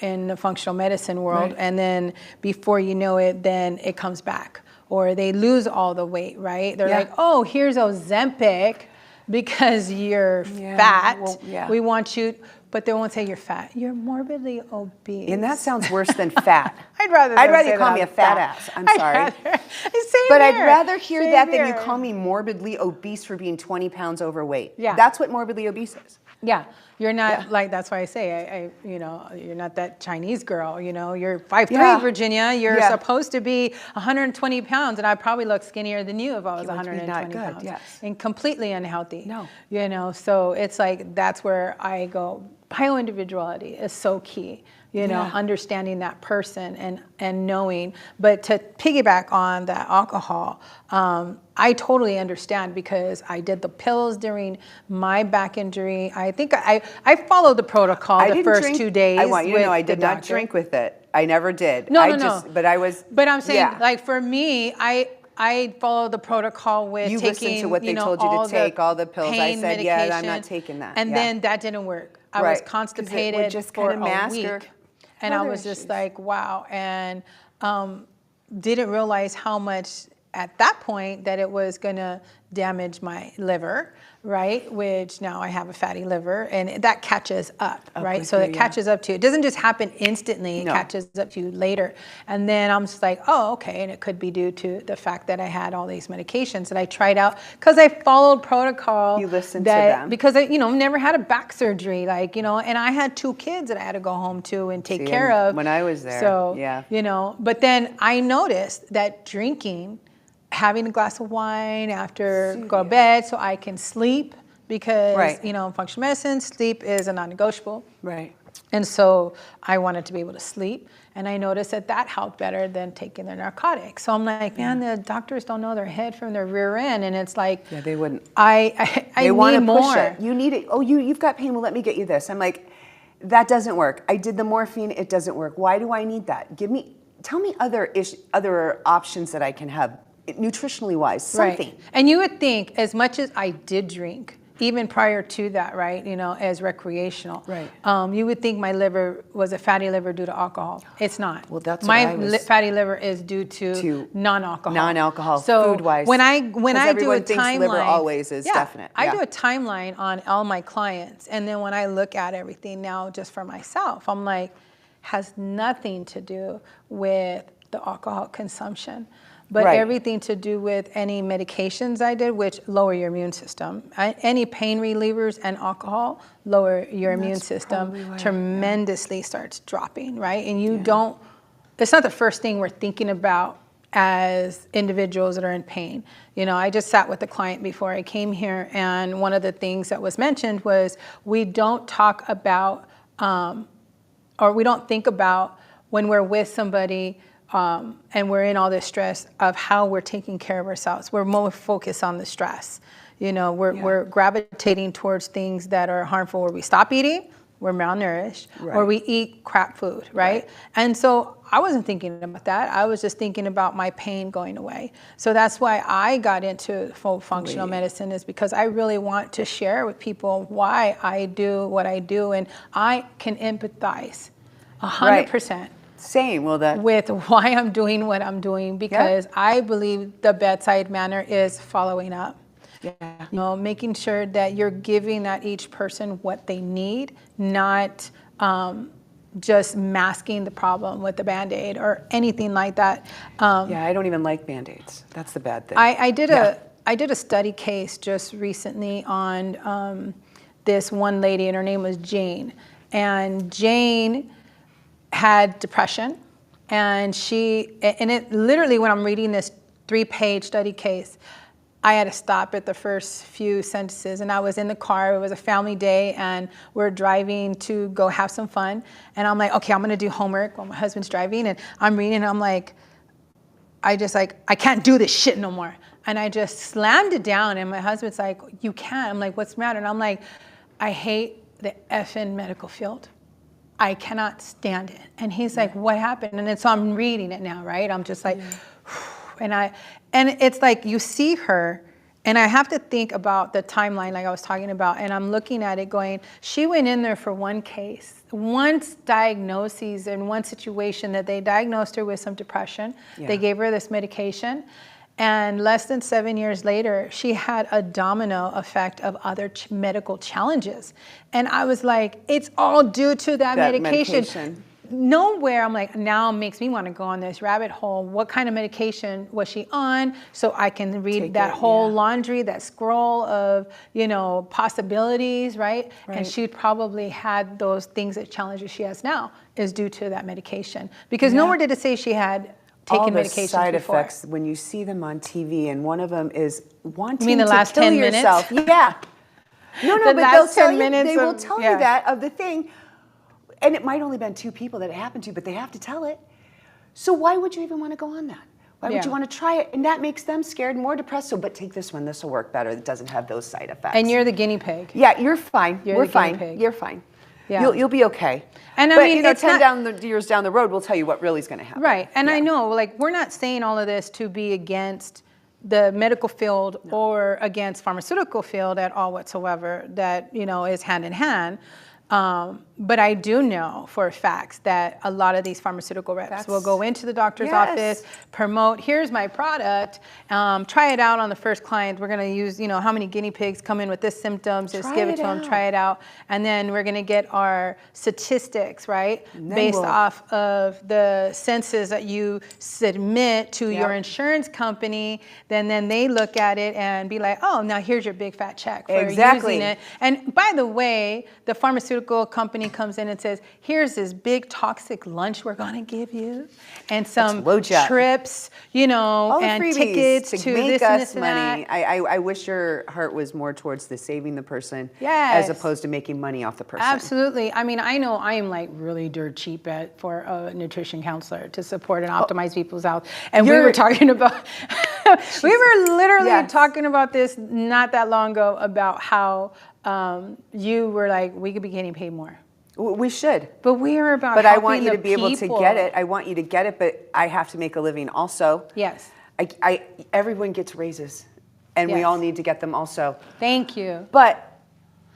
in the functional medicine world. And then before you know it, then it comes back. Or they lose all the weight, right? They're like, oh, here's Ozempic because you're fat. Well, we want you, but they won't say you're fat. You're morbidly obese. And that sounds worse than fat. I'd rather you call me a fat ass. I'm sorry. I'd rather hear that than you call me morbidly obese for being 20 pounds overweight. Yeah. That's what morbidly obese is. Yeah. You're not like, that's why I say, you're not that Chinese girl, you're 5'3", Virginia. You're supposed to be 120 pounds, and I probably look skinnier than you if I was 120 pounds. Yes. And completely unhealthy. No. So it's like, that's where I go, bioindividuality is so key. Understanding that person and knowing. But to piggyback on that alcohol, I totally understand because I did the pills during my back injury. I think I followed the protocol the first 2 days. I want you to know I did not drink with it. I never did. No. But I was. But I'm saying, like for me, I followed the protocol with taking, listened to what they told you to take, all the pills. I said, I'm not taking that. And then that didn't work. I was constipated for a week. And I was just like, wow. And didn't realize how much at that point that it was going to damage my liver, right? Which now I have a fatty liver, and that catches up, right? So it catches up to you. It doesn't just happen instantly, it catches up to you later. And then I'm just like, oh, okay. And it could be due to the fact that I had all these medications that I tried out because I followed protocol. You listened to them. Because I, never had a back surgery, like, and I had 2 kids that I had to go home to and take care of. When I was there, So, but then I noticed that drinking, having a glass of wine after go to bed so I can sleep because, in functional medicine, sleep is a non-negotiable. Right. And so I wanted to be able to sleep. And I noticed that helped better than taking the narcotics. So I'm like, man, the doctors don't know their head from their rear end. And it's like, they wouldn't. I they want need to push more. it. You need it. Oh, you've got pain. Well, let me get you this. I'm like, that doesn't work. I did the morphine. It doesn't work. Why do I need that? Tell me other options that I can have, nutritionally wise, something. Right. And you would think, as much as I did drink, even prior to that, right, as recreational, right. You would think my liver was a fatty liver due to alcohol. It's not. Well, that's my fatty liver is due to non-alcohol. Non-alcohol, so food-wise. When I do a timeline, liver always is definite. I do a timeline on all my clients, and then when I look at everything now, just for myself, I'm like, has nothing to do with the alcohol consumption. But everything to do with any medications I did, which lower your immune system. Any pain relievers and alcohol lower your immune system tremendously, starts dropping, right? And you don't, it's not the first thing we're thinking about as individuals that are in pain. I just sat with a client before I came here, and one of the things that was mentioned was we don't talk about, or we don't think about when we're with somebody and we're in all this stress of how we're taking care of ourselves. We're more focused on the stress. We're gravitating towards things that are harmful, where we stop eating, we're malnourished, or we eat crap food, right? And so I wasn't thinking about that. I was just thinking about my pain going away. So that's why I got into full functional medicine, is because I really want to share with people why I do what I do, and I can empathize 100%. Same. With why I'm doing what I'm doing, because I believe the bedside manner is following up. Making sure that you're giving at each person what they need, not just masking the problem with the Band-Aid or anything like that. I don't even like Band-Aids. That's the bad thing. I did a study case just recently on this one lady, and her name was Jane. And Jane had depression, and it literally, when I'm reading this 3-page study case, I had to stop at the first few sentences, and I was in the car. It was a family day, and we're driving to go have some fun. And I'm like, okay, I'm gonna do homework while my husband's driving, and I'm reading, and I'm like, I can't do this shit no more. And I just slammed it down, and my husband's like, you can't. I'm like, what's the matter? And I'm like, I hate the effing medical field. I cannot stand it. And he's like, what happened? And so I'm reading it now, right? I'm just like, and it's like, you see her, and I have to think about the timeline like I was talking about, and I'm looking at it going, she went in there for one case, one diagnosis, and one situation that they diagnosed her with some depression. They gave her this medication. And less than 7 years later, she had a domino effect of other medical challenges. And I was like, it's all due to that medication. Nowhere, I'm like, now makes me want to go on this rabbit hole. What kind of medication was she on? So I can read that whole laundry, that scroll of, possibilities, right? And she probably had those things, that challenges she has now is due to that medication. Because nowhere did it say she had taking medication. All the side effects, when you see them on TV, and one of them is wanting the to last kill 10 yourself. minutes? No, but they'll tell you, they will tell you that of the thing. And it might only been 2 people that it happened to, but they have to tell it. So why would you even want to go on that? Why would you want to try it? And that makes them scared, more depressed. So, but take this one, this will work better. It doesn't have those side effects. And you're the guinea pig. Yeah, you're fine. We're fine. You're fine. Yeah. You'll be okay. And I mean, 10 years down the road, we'll tell you what really is going to happen. Right. And I know, we're not saying all of this to be against the medical field or against pharmaceutical field at all whatsoever. That, is hand in hand. But I do know for a fact that a lot of these pharmaceutical reps will go into the doctor's office, promote, here's my product, try it out on the first client. We're going to use, how many guinea pigs come in with this symptoms, just give it to them, try it out. And then we're going to get our statistics, right? Based off of the census that you submit to your insurance company. Then they look at it and be like, oh, now here's your big fat check for using it. And by the way, the pharmaceutical company comes in and says, here's this big toxic lunch we're going to give you and some trips, and tickets to make this us and this money. and that. I wish your heart was more towards the saving the person as opposed to making money off the person. Absolutely. I mean, I know I am like really dirt cheap for a nutrition counselor to support and optimize people's health. And we were talking about, we were literally talking about this not that long ago about how you were like, we could be getting paid more. We should. But we are about But I want you to be people. able to get it. I want you to get it, but I have to make a living also. Yes. Everyone gets raises, and we all need to get them also. Thank you. But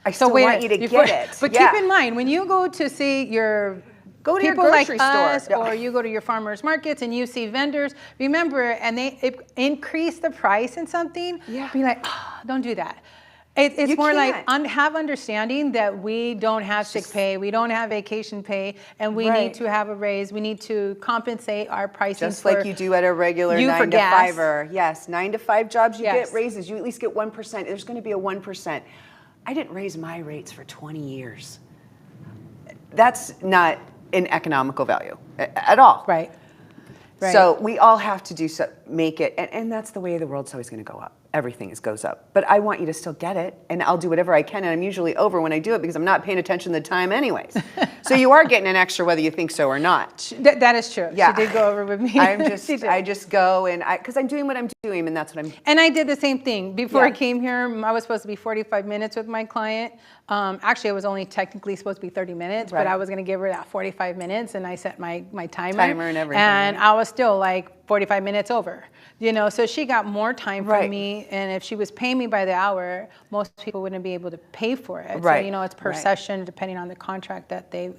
I still want you to get it. But keep in mind, when you go to see your people like us, or you go to your farmers markets and you see vendors, remember, and they increase the price in something, be like, oh, don't do that. It's more like have understanding that we don't have sick pay, we don't have vacation pay, and we need to have a raise. We need to compensate our pricing. Just like you do at a regular 9 to 5-er. Yes, 9 to 5 jobs, you get raises. You at least get 1%. There's going to be a 1%. I didn't raise my rates for 20 years. That's not an economical value at all. Right. So we all have to make it, and that's the way the world's always going to go up. Everything goes up. But I want you to still get it, and I'll do whatever I can, and I'm usually over when I do it because I'm not paying attention to the time anyways. So you are getting an extra whether you think so or not. That is true. Yeah. She did go over with me. I just go, and because I'm doing what I'm doing, and that's what I'm. And I did the same thing. Before I came here, I was supposed to be 45 minutes with my client. Actually, it was only technically supposed to be 30 minutes, but I was going to give her that 45 minutes, and I set my timer and everything. And I was still like 45 minutes over. So she got more time from me, and if she was paying me by the hour, most people wouldn't be able to pay for it. So it's per session, depending on the contract that they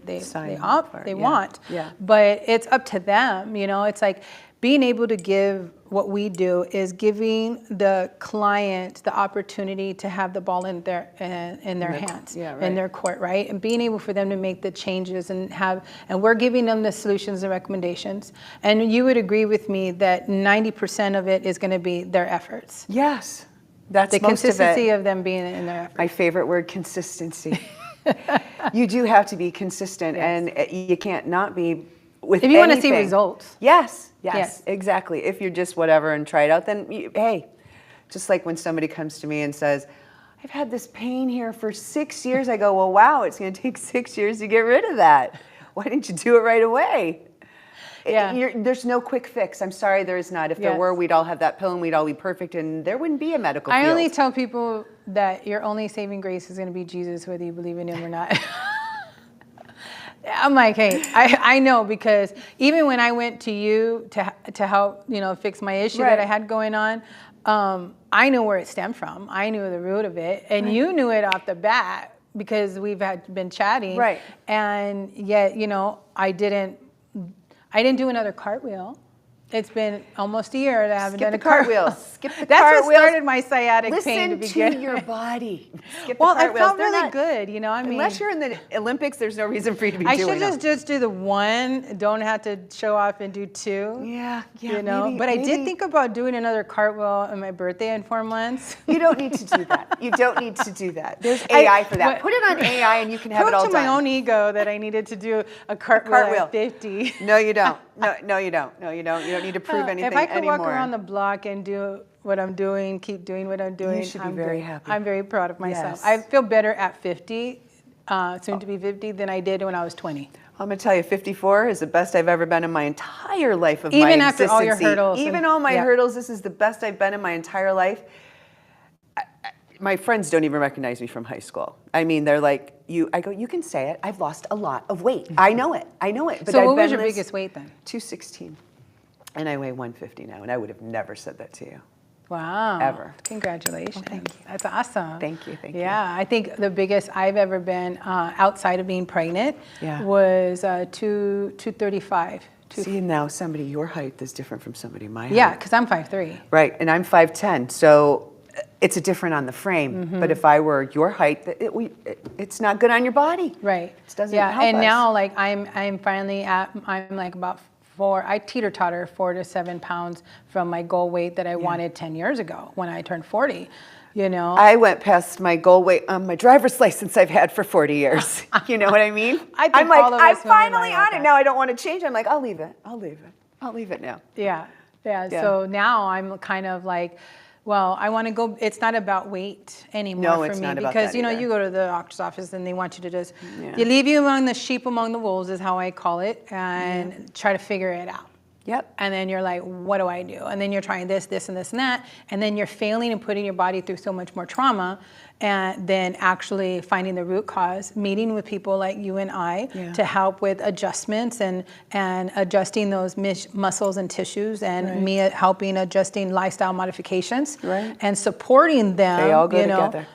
want. Yeah. But it's up to them. It's like being able to give. What we do is giving the client the opportunity to have the ball in their hands, in their court, right? And being able for them to make the changes and we're giving them the solutions and recommendations. And you would agree with me that 90% of it is going to be their efforts. Yes, that's the most consistency of them being in their efforts. My favorite word, consistency. You do have to be consistent, and you can't not be. If you want to see results. Yes, exactly. If you're just whatever and try it out, then hey, just like when somebody comes to me and says, I've had this pain here for 6 years, I go, well, wow, it's going to take 6 years to get rid of that. Why didn't you do it right away? There's no quick fix. I'm sorry, there is not. If there were, we'd all have that pill and we'd all be perfect, and there wouldn't be a medical field. I only tell people that your only saving grace is going to be Jesus, whether you believe in him or not. I'm like, hey, I know, because even when I went to you to help, fix my issue that I had going on, I knew where it stemmed from. I knew the root of it, and you knew it off the bat because we've been chatting. Right. And yet, I didn't do another cartwheel. It's been almost a year that I haven't done a cartwheel. Skip the cartwheels. That's what started my sciatic pain to begin. Listen to your body. Skip the well, cartwheels. I felt really good, I mean, unless you're in the Olympics, there's no reason for you to be doing them. I should just do the one. Don't have to show off and do two. Yeah. But I did think about doing another cartwheel on my birthday in 4 months. You don't need to do that. You don't need to do that. There's AI for that. Put it on AI, and you can have it all done. Prove to my own ego that I needed to do a cartwheel at 50. No, you don't. No, you don't. No, you don't. You don't need to prove anything anymore. If I could walk around the block and do what I'm doing, keep doing what I'm doing, you should be very happy. I'm very proud of myself. Yes. I feel better at 50, soon to be 50, than I did when I was 20. I'm going to tell you, 54 is the best I've ever been in my entire life of Even my after all your hurdles. Even all my hurdles, this is the best I've been in my entire life. My friends don't even recognize me from high school. I mean, they're like, I go, you can say it. I've lost a lot of weight. I know it. But so what was your biggest weight then? 216. And I weigh 150 now, and I would have never said that to you. Wow. Ever. Congratulations. Thank you. That's awesome. Thank you. Yeah, I think the biggest I've ever been outside of being pregnant Yeah. was 235. See, now somebody your height is different from somebody my height. Yeah, because I'm 5'3". Right, and I'm 5'10", so it's a different on the frame. But if I were your height, it's not good on your body. Right. It doesn't yeah, help and us. now like I'm finally I'm like about I teeter-totter 4 to 7 pounds from my goal weight that I wanted 10 years ago when I turned 40. You know, I went past my goal weight on my driver's license I've had for 40 years. You know what I mean? I think I'm like, all of I'm us women finally are like on it that. now. I don't want to change. I'm like, I'll leave it. I'll leave it now. Yeah. Yeah. So now I'm kind of like, well, I want to go. It's not about weight anymore No, for it's me not about because that you know either. you go to the doctor's office and they want you to just Yeah. they leave you among the sheep among the wolves is how I call it, and try to figure it out. Yep. And then you're like, what do I do? And then you're trying this, and this, and that. And then you're failing and putting your body through so much more trauma. And then actually finding the root cause, meeting with people like you and I to help with adjustments and adjusting those muscles and tissues, and me helping adjusting lifestyle modifications and supporting them. They all go together.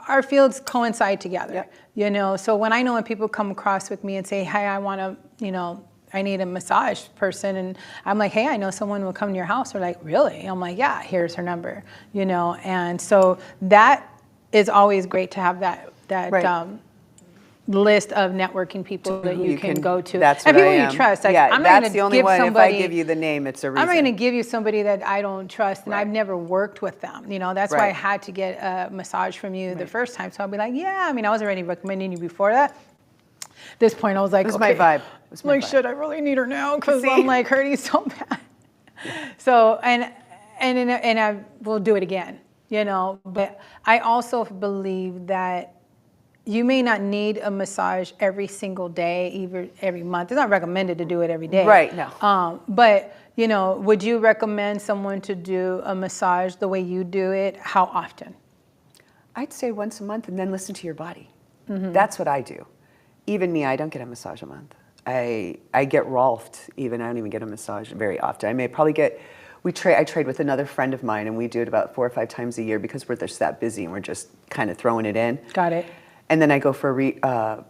Our fields coincide together. Yep. You know, so when I know when people come across with me and say, hey, I want to, you know, I need a massage person, and I'm like, hey, I know someone will come to your house. They're like, really? I'm like, yeah, here's her number, you know. And so that is always great to have that list of networking people that you can go to. That's and what people I am. you trust. Like, Yeah, I'm not that's gonna the only give one. somebody, If I give you the name, it's a reason. I'm not going to give you somebody that I don't trust and I've never worked with them. You know, that's why I had to get a massage from you the first time. So I'll be like, yeah, I mean, I was already recommending you before that. This point, I was like, It was okay, my vibe. Like, should I really need her now? Because I'm like hurting so bad. So, and I will do it again, you know. But I also believe that you may not need a massage every single day, even every month. It's not recommended to do it every day. Right, no. But, you know, would you recommend someone to do a massage the way you do it? How often? I'd say once a month, and then listen to your body. That's what I do. Even me, I don't get a massage a month. I get Rolfed even. I don't even get a massage very often. I may probably get, I trade with another friend of mine, and we do it about 4 or 5 times a year because we're just that busy and we're just kind of throwing it in. Got it. And then I go for a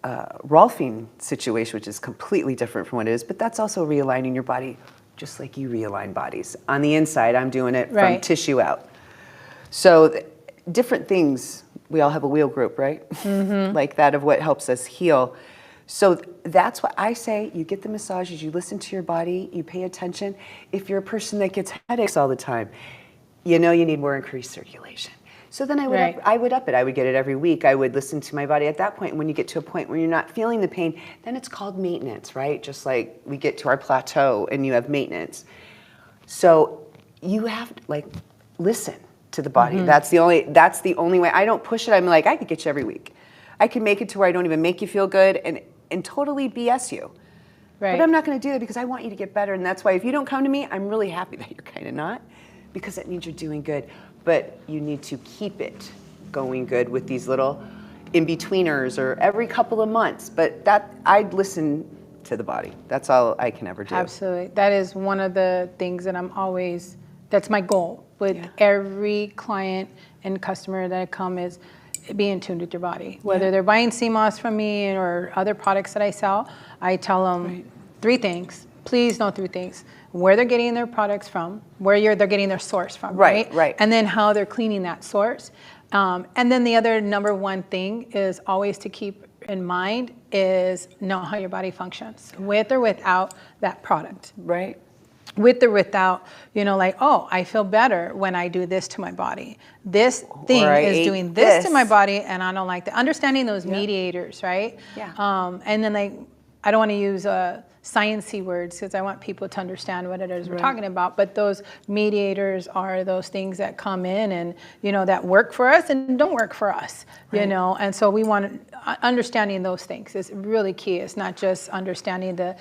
Rolfing situation, which is completely different from what it is, but that's also realigning your body just like you realign bodies. On the inside, I'm doing it from tissue out. So different things. We all have a wheel group, right? Like that of what helps us heal. So that's what I say. You get the massages, you listen to your body, you pay attention. If you're a person that gets headaches all the time, you know you need more increased circulation. So then I would up it. I would get it every week. I would listen to my body at that point. When you get to a point where you're not feeling the pain, then it's called maintenance, right? Just like we get to our plateau and you have maintenance. So you have to like listen to the body. That's the only way. I don't push it. I'm like, I could get you every week. I can make it to where I don't even make you feel good and totally BS you. Right. But I'm not going to do that because I want you to get better. And that's why if you don't come to me, I'm really happy that you're kind of not, because that means you're doing good. But you need to keep it going good with these little in-betweeners or every couple of months. But that, I'd listen to the body. That's all I can ever do. Absolutely. That is one of the things that that's my goal with every client and customer that I come is be in tune with your body. Whether they're buying CMOS from me or other products that I sell, I tell them 3 things. Please know 3 things. Where they're getting their products from, where they're getting their source from, right? And then how they're cleaning that source. And then the other number 1 thing is always to keep in mind is know how your body functions, with or without that product. Right. With or without, you know, like, oh, I feel better when I do this to my body. This thing is doing this to my body, and I don't like that. Understanding those mediators, right? Yeah. And then I don't want to use science-y words because I want people to understand what it is we're talking about. But those mediators are those things that come in and, you know, that work for us and don't work for us, you know. And so we want understanding those things is really key. It's not just understanding the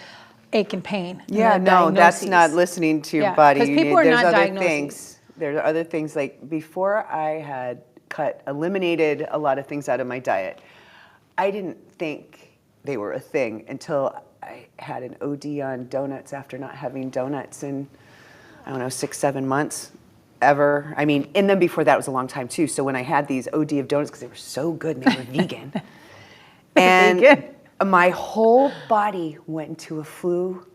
ache and pain. Yeah, no, that's not listening to your body. Because people are not diagnosing. There are other things, like before I had eliminated a lot of things out of my diet, I didn't think they were a thing until I had an OD on donuts after not having donuts in, I don't know, 6, 7 months. ever. I mean, and then before that was a long time too. So when I had these OD of donuts, because they were so good and they were vegan, and my whole body went into a flu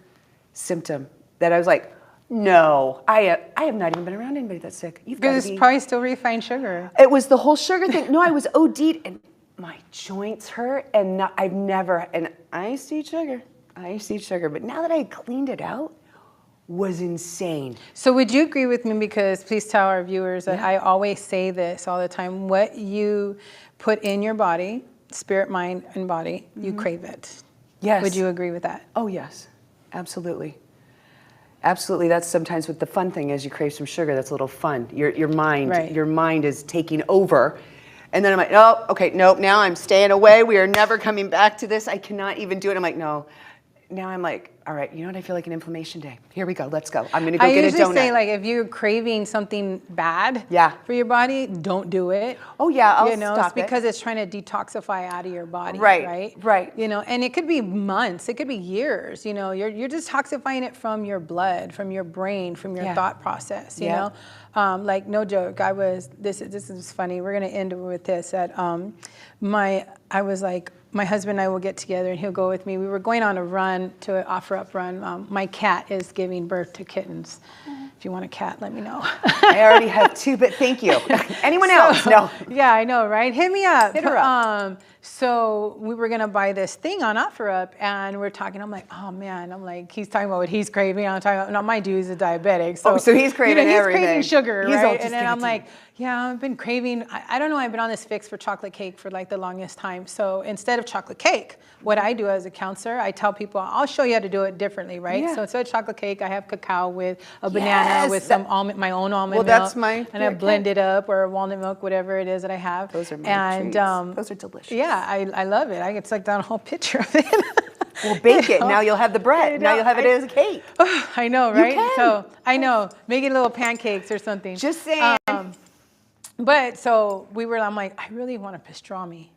symptom that I was like, no, I have not even been around anybody that's sick. You've got to Because be. it's probably still refined sugar. It was the whole sugar thing. No, I was OD'd and my joints hurt, and I've never, and I used to eat sugar. But now that I cleaned it out, was insane. So would you agree with me, because please tell our viewers that I always say this all the time, what you put in your body, spirit, mind, and body, you crave it. Yes. Would you agree with that? Oh, yes, absolutely. Absolutely, that's sometimes what the fun thing is. You crave some sugar, that's a little fun. Your mind is taking over. And then I'm like, oh, okay, nope, now I'm staying away. We are never coming back to this. I cannot even do it. I'm like, no. Now I'm like, all right, you know what? I feel like an inflammation day. Here we go, let's go. I'm gonna go get a donut. I usually say, like, if you're craving something bad for your body, don't do it. Oh yeah, I'll stop it. Because it's trying to detoxify out of your body, right? You know, and it could be months, it could be years, you know, you're detoxifying it from your blood, from your brain, from your thought process, you know? Like, no joke, this is funny, we're gonna end with this, that I was like, my husband and I will get together and he'll go with me. We were going on a run, to an offer-up run. My cat is giving birth to kittens. If you want a cat, let me know. I already have 2, but thank you. Anyone else? No. Yeah, I know, right? Hit me up. Hit her up. So we were gonna buy this thing on OfferUp, and we're talking. I'm like, oh man. I'm like, he's talking about what he's craving. I'm talking about. No, mind you, he's a diabetic. So he's craving everything. He's craving sugar, He's right? And then I'm like, yeah, I've been craving. I don't know. I've been on this fix for chocolate cake for like the longest time. So instead of chocolate cake, what I do as a counselor, I tell people, I'll show you how to do it differently, right? Yeah. So instead of chocolate cake, I have cacao with a banana with some almond, my own almond milk. That's my and I blend it up, or walnut milk, whatever it is that I have. Those are my treats. Those are delicious. Yeah, I love it. I get like down a whole picture of it. Well, bake it. Now you'll have the bread. Now you'll have it as a cake. I know, right? You can. So I know, make it little pancakes or something. Just saying. But so I'm like, I really want a pastrami.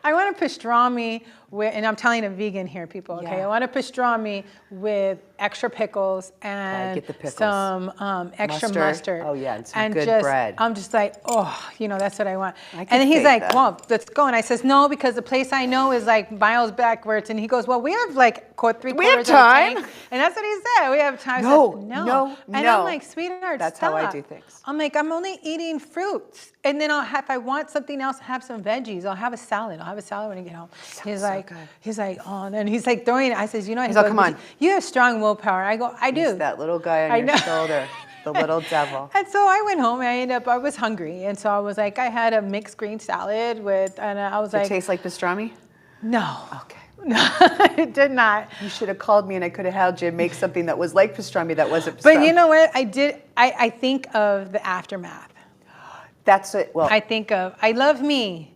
I want a pastrami with, and I'm telling a vegan here, people, okay? I want a pastrami with extra pickles and get the pickles. Some extra mustard. Oh yeah, and some good bread. I'm just like, oh, you know, that's what I want. I And then he's like, that. well, let's go. And I says, no, because the place I know is like miles backwards. And he goes, well, we have like 3/4 We have time. of a tank. And that's what he said. We have time. No, I says, no. And I'm like, sweetheart, that's stop. how I do things. I'm like, I'm only eating fruits. And then if I want something else, I'll have some veggies. I'll have a salad. When I get home. He's like, oh, and then he's like throwing it. I says, you know, he's like, come on. You have strong willpower. I go, I do. He's that little guy on your shoulder, the little devil. And so I went home and I was hungry. And so I was like, I had a mixed green salad and I was like. It tastes like pastrami? No. Okay. No, it did not. You should have called me and I could have had you make something that was like pastrami that wasn't pastrami. But you know what? I think of the aftermath. That's it. Well, I love me.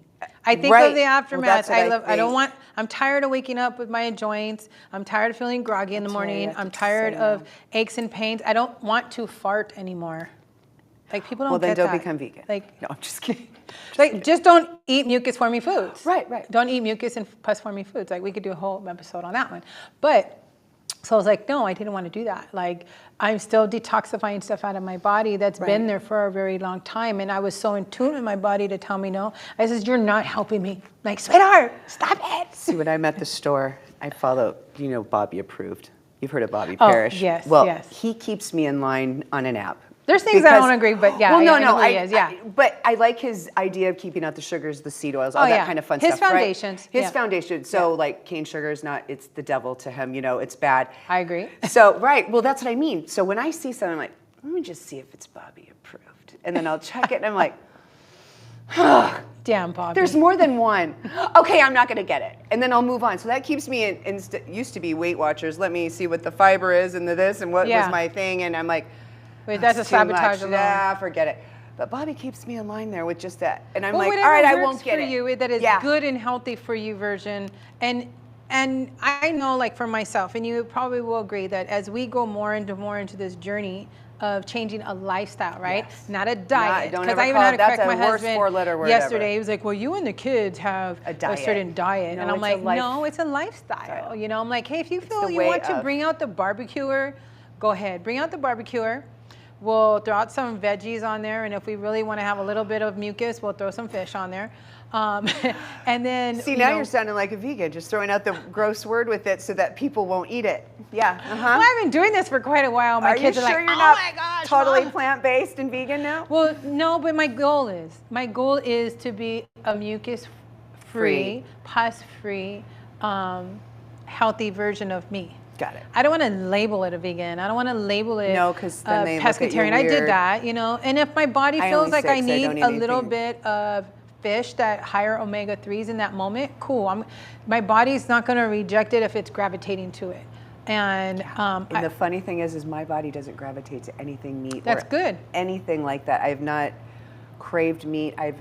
I think of the aftermath. I'm tired of waking up with my joints. I'm tired of feeling groggy in the morning. I'm tired of aches and pains. I don't want to fart anymore. Like, people don't get that. Well, then don't become vegan. Like, no, I'm just kidding. Like, just don't eat mucus-forming foods. Right. Don't eat mucus and pus-forming foods. Like, we could do a whole episode on that one. But, so I was like, no, I didn't want to do that. Like, I'm still detoxifying stuff out of my body that's been there for a very long time. And I was so in tune with my body to tell me no. I says, you're not helping me. Like, sweetheart, stop it. See, when I'm at the store, I follow, Bobby Approved. You've heard of Bobby Parrish. Yes, well, yes. He keeps me in line on an app. There's things I don't agree, but yeah. Well, I know he is, yeah. But I like his idea of keeping out the sugars, the seed oils, all that kind of fun his stuff. Foundations. His foundation. So like cane sugar is not, it's the devil to him, it's bad. I agree. So, well, that's what I mean. So when I see something, I'm like, let me just see if it's Bobby Approved. And then I'll check it and I'm like, damn, Bobby. There's more than one. Okay, I'm not going to get it. And then I'll move on. So that keeps me in used to be Weight Watchers. Let me see what the fiber is and the this and what was my thing. And I'm like, wait, that's a sabotage alone. Yeah, forget it. But Bobby keeps me in line there with just that. And I'm like, all whatever right, I works won't get for it. you, that is good and healthy for you version. And I know, like, for myself, and you probably will agree, that as we go more into this journey of changing a lifestyle, right? Yes. Not a diet. Because I even had to correct my husband yesterday. He was like, well, you and the kids have a certain diet. And I'm like, no, it's a lifestyle. I'm like, hey, if you feel you want to bring out the barbecuer, go ahead. Bring out the barbecuer. We'll throw out some veggies on there, and if we really want to have a little bit of mucus, we'll throw some fish on there. And then see, now you're sounding like a vegan, just throwing out the gross word with it so that people won't eat it. Yeah. Well, I've been doing this for quite a while. My kids are like, you're "Oh not my gosh, totally Mom." plant-based and vegan now? Well, no, but my goal is to be a mucus-free, pus-free, healthy version of me. Got it. I don't want to label it a vegan. I don't want to label it no, because then they pescatarian. look at you weird. I did that, you know. And if my body feels like I need a little bit of fish, that higher omega-3s in that moment, cool. My body's not going to reject it if it's gravitating to it. And the funny thing is my body doesn't gravitate to anything meat. That's good. Anything like that. I have not craved meat. I've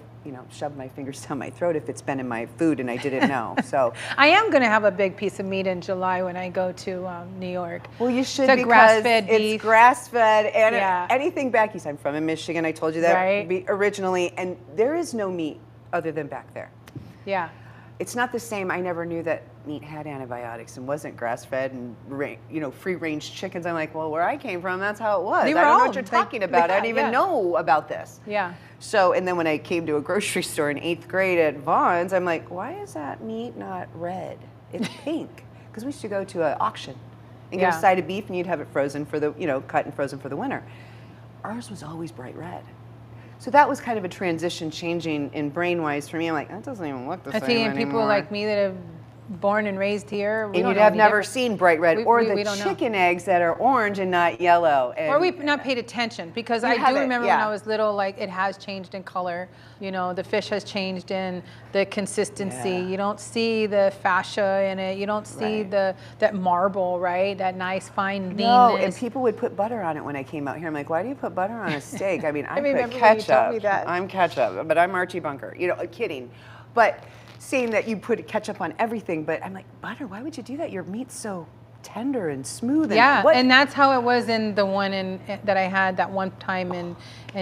shoved my fingers down my throat if it's been in my food and I didn't know. So I am going to have a big piece of meat in July when I go to New York. Well, you should, it's because grass-fed beef. It's grass-fed and anything back east. I'm from in Michigan. I told you that originally, and there is no meat other than back there. Yeah. It's not the same. I never knew that meat had antibiotics and wasn't grass-fed and free-range chickens. I'm like, well, where I came from, that's how it was. I don't know what you're talking about. I didn't even know about this. Yeah. So, and then when I came to a grocery store in 8th grade at Vaughn's, I'm like, why is that meat not red? It's pink. Because we used to go to an auction and get a side of beef and you'd have it frozen for the, cut and frozen for the winter. Ours was always bright red. So that was kind of a transition changing in brain-wise for me. I'm like, that doesn't even look the same anymore. And people like me that have born and raised here, and you'd have never seen bright red, or the chicken eggs that are orange and not yellow. Or we've not paid attention, because I do remember when I was little, like, it has changed in color. The fish has changed in the consistency. Yeah. You don't see the fascia in it. You don't see that marble, right? That nice fine leanness. No, and people would put butter on it when I came out here. I'm like, why do you put butter on a steak? I mean, I put ketchup. You told me that. I'm ketchup, but I'm Archie Bunker. Kidding. But seeing that you put ketchup on everything, but I'm like, butter, why would you do that? Your meat's so tender and smooth. And that's how it was in the one that I had that one time in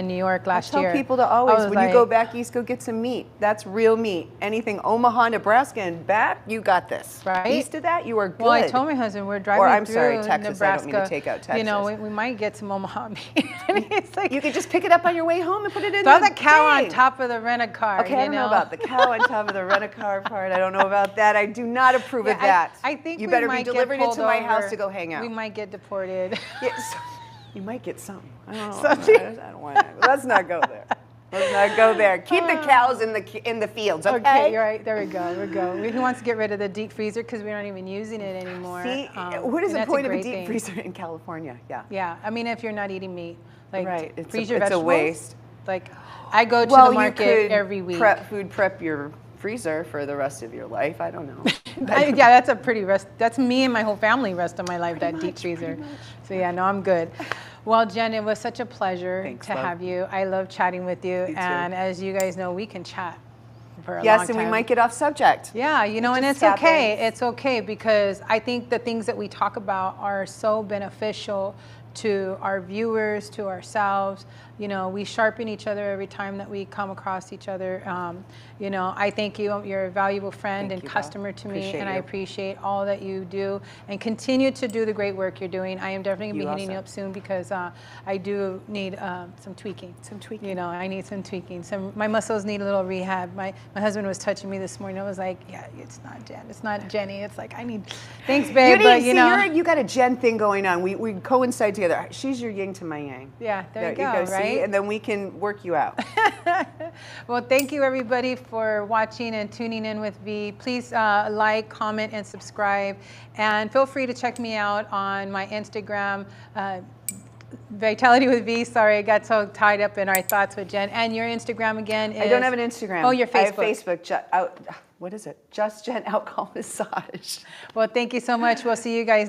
New York last year. I tell people to always, when you go back east, go get some meat. That's real meat. Anything Omaha, Nebraska, and back, you got this. Right. East of that, you are good. Well, I told my husband we're driving through Texas. Nebraska. I don't mean to take out Texas. We might get some Omaha meat. And it's like, you could just pick it up on your way home and put it in the cow on top of the rent-a-car. Okay, I don't know about the cow on top of the rent-a-car part. I don't know about that. I do not approve of that. I think you better be delivering it to my house to go hang out. We might get deported. Yes, you might get something. I don't know. I don't want to. Let's not go there. Let's not go there. Keep the cows in the fields, okay? Okay, you're right. There we go. He wants to get rid of the deep freezer because we're not even using it anymore. See, what is the point of a deep freezer in California? Yeah. Yeah, I mean, if you're not eating meat, like freeze it's your vegetables. a waste. Like, I go to the market every week. Prep your freezer for the rest of your life. I don't know. Yeah, that's me and my whole family rest of my life, that deep freezer. So yeah, no, I'm good. Well, Jen, it was such a pleasure to have you. I love chatting with you. And as you guys know, we can chat for a long time. Yes, and we might get off subject. Yeah, and it's okay. It's okay, because I think the things that we talk about are so beneficial to our viewers, to ourselves. We sharpen each other every time that we come across each other. I thank you. You're a valuable friend and customer to me, and I appreciate all that you do, and continue to do the great work you're doing. I am definitely going to be hitting you up soon, because I do need some tweaking. I need some tweaking. My muscles need a little rehab. My husband was touching me this morning. I was like, yeah, it's not Jen. It's not Jenny. It's like, I need, thanks, babe. You got a Jen thing going on. We coincide together. She's your yin to my yang. Yeah, there you go, right? See? And then we can work you out. Well, thank you, everybody, for watching and tuning in with V. Please like, comment, and subscribe. And feel free to check me out on my Instagram, Vitality with V. Sorry, I got so tied up in our thoughts with Jen. And your Instagram again is? I don't have an Instagram. Oh, your Facebook. I have Facebook. What is it? Just Jen Alcohol Massage. Well, thank you so much. We'll see you guys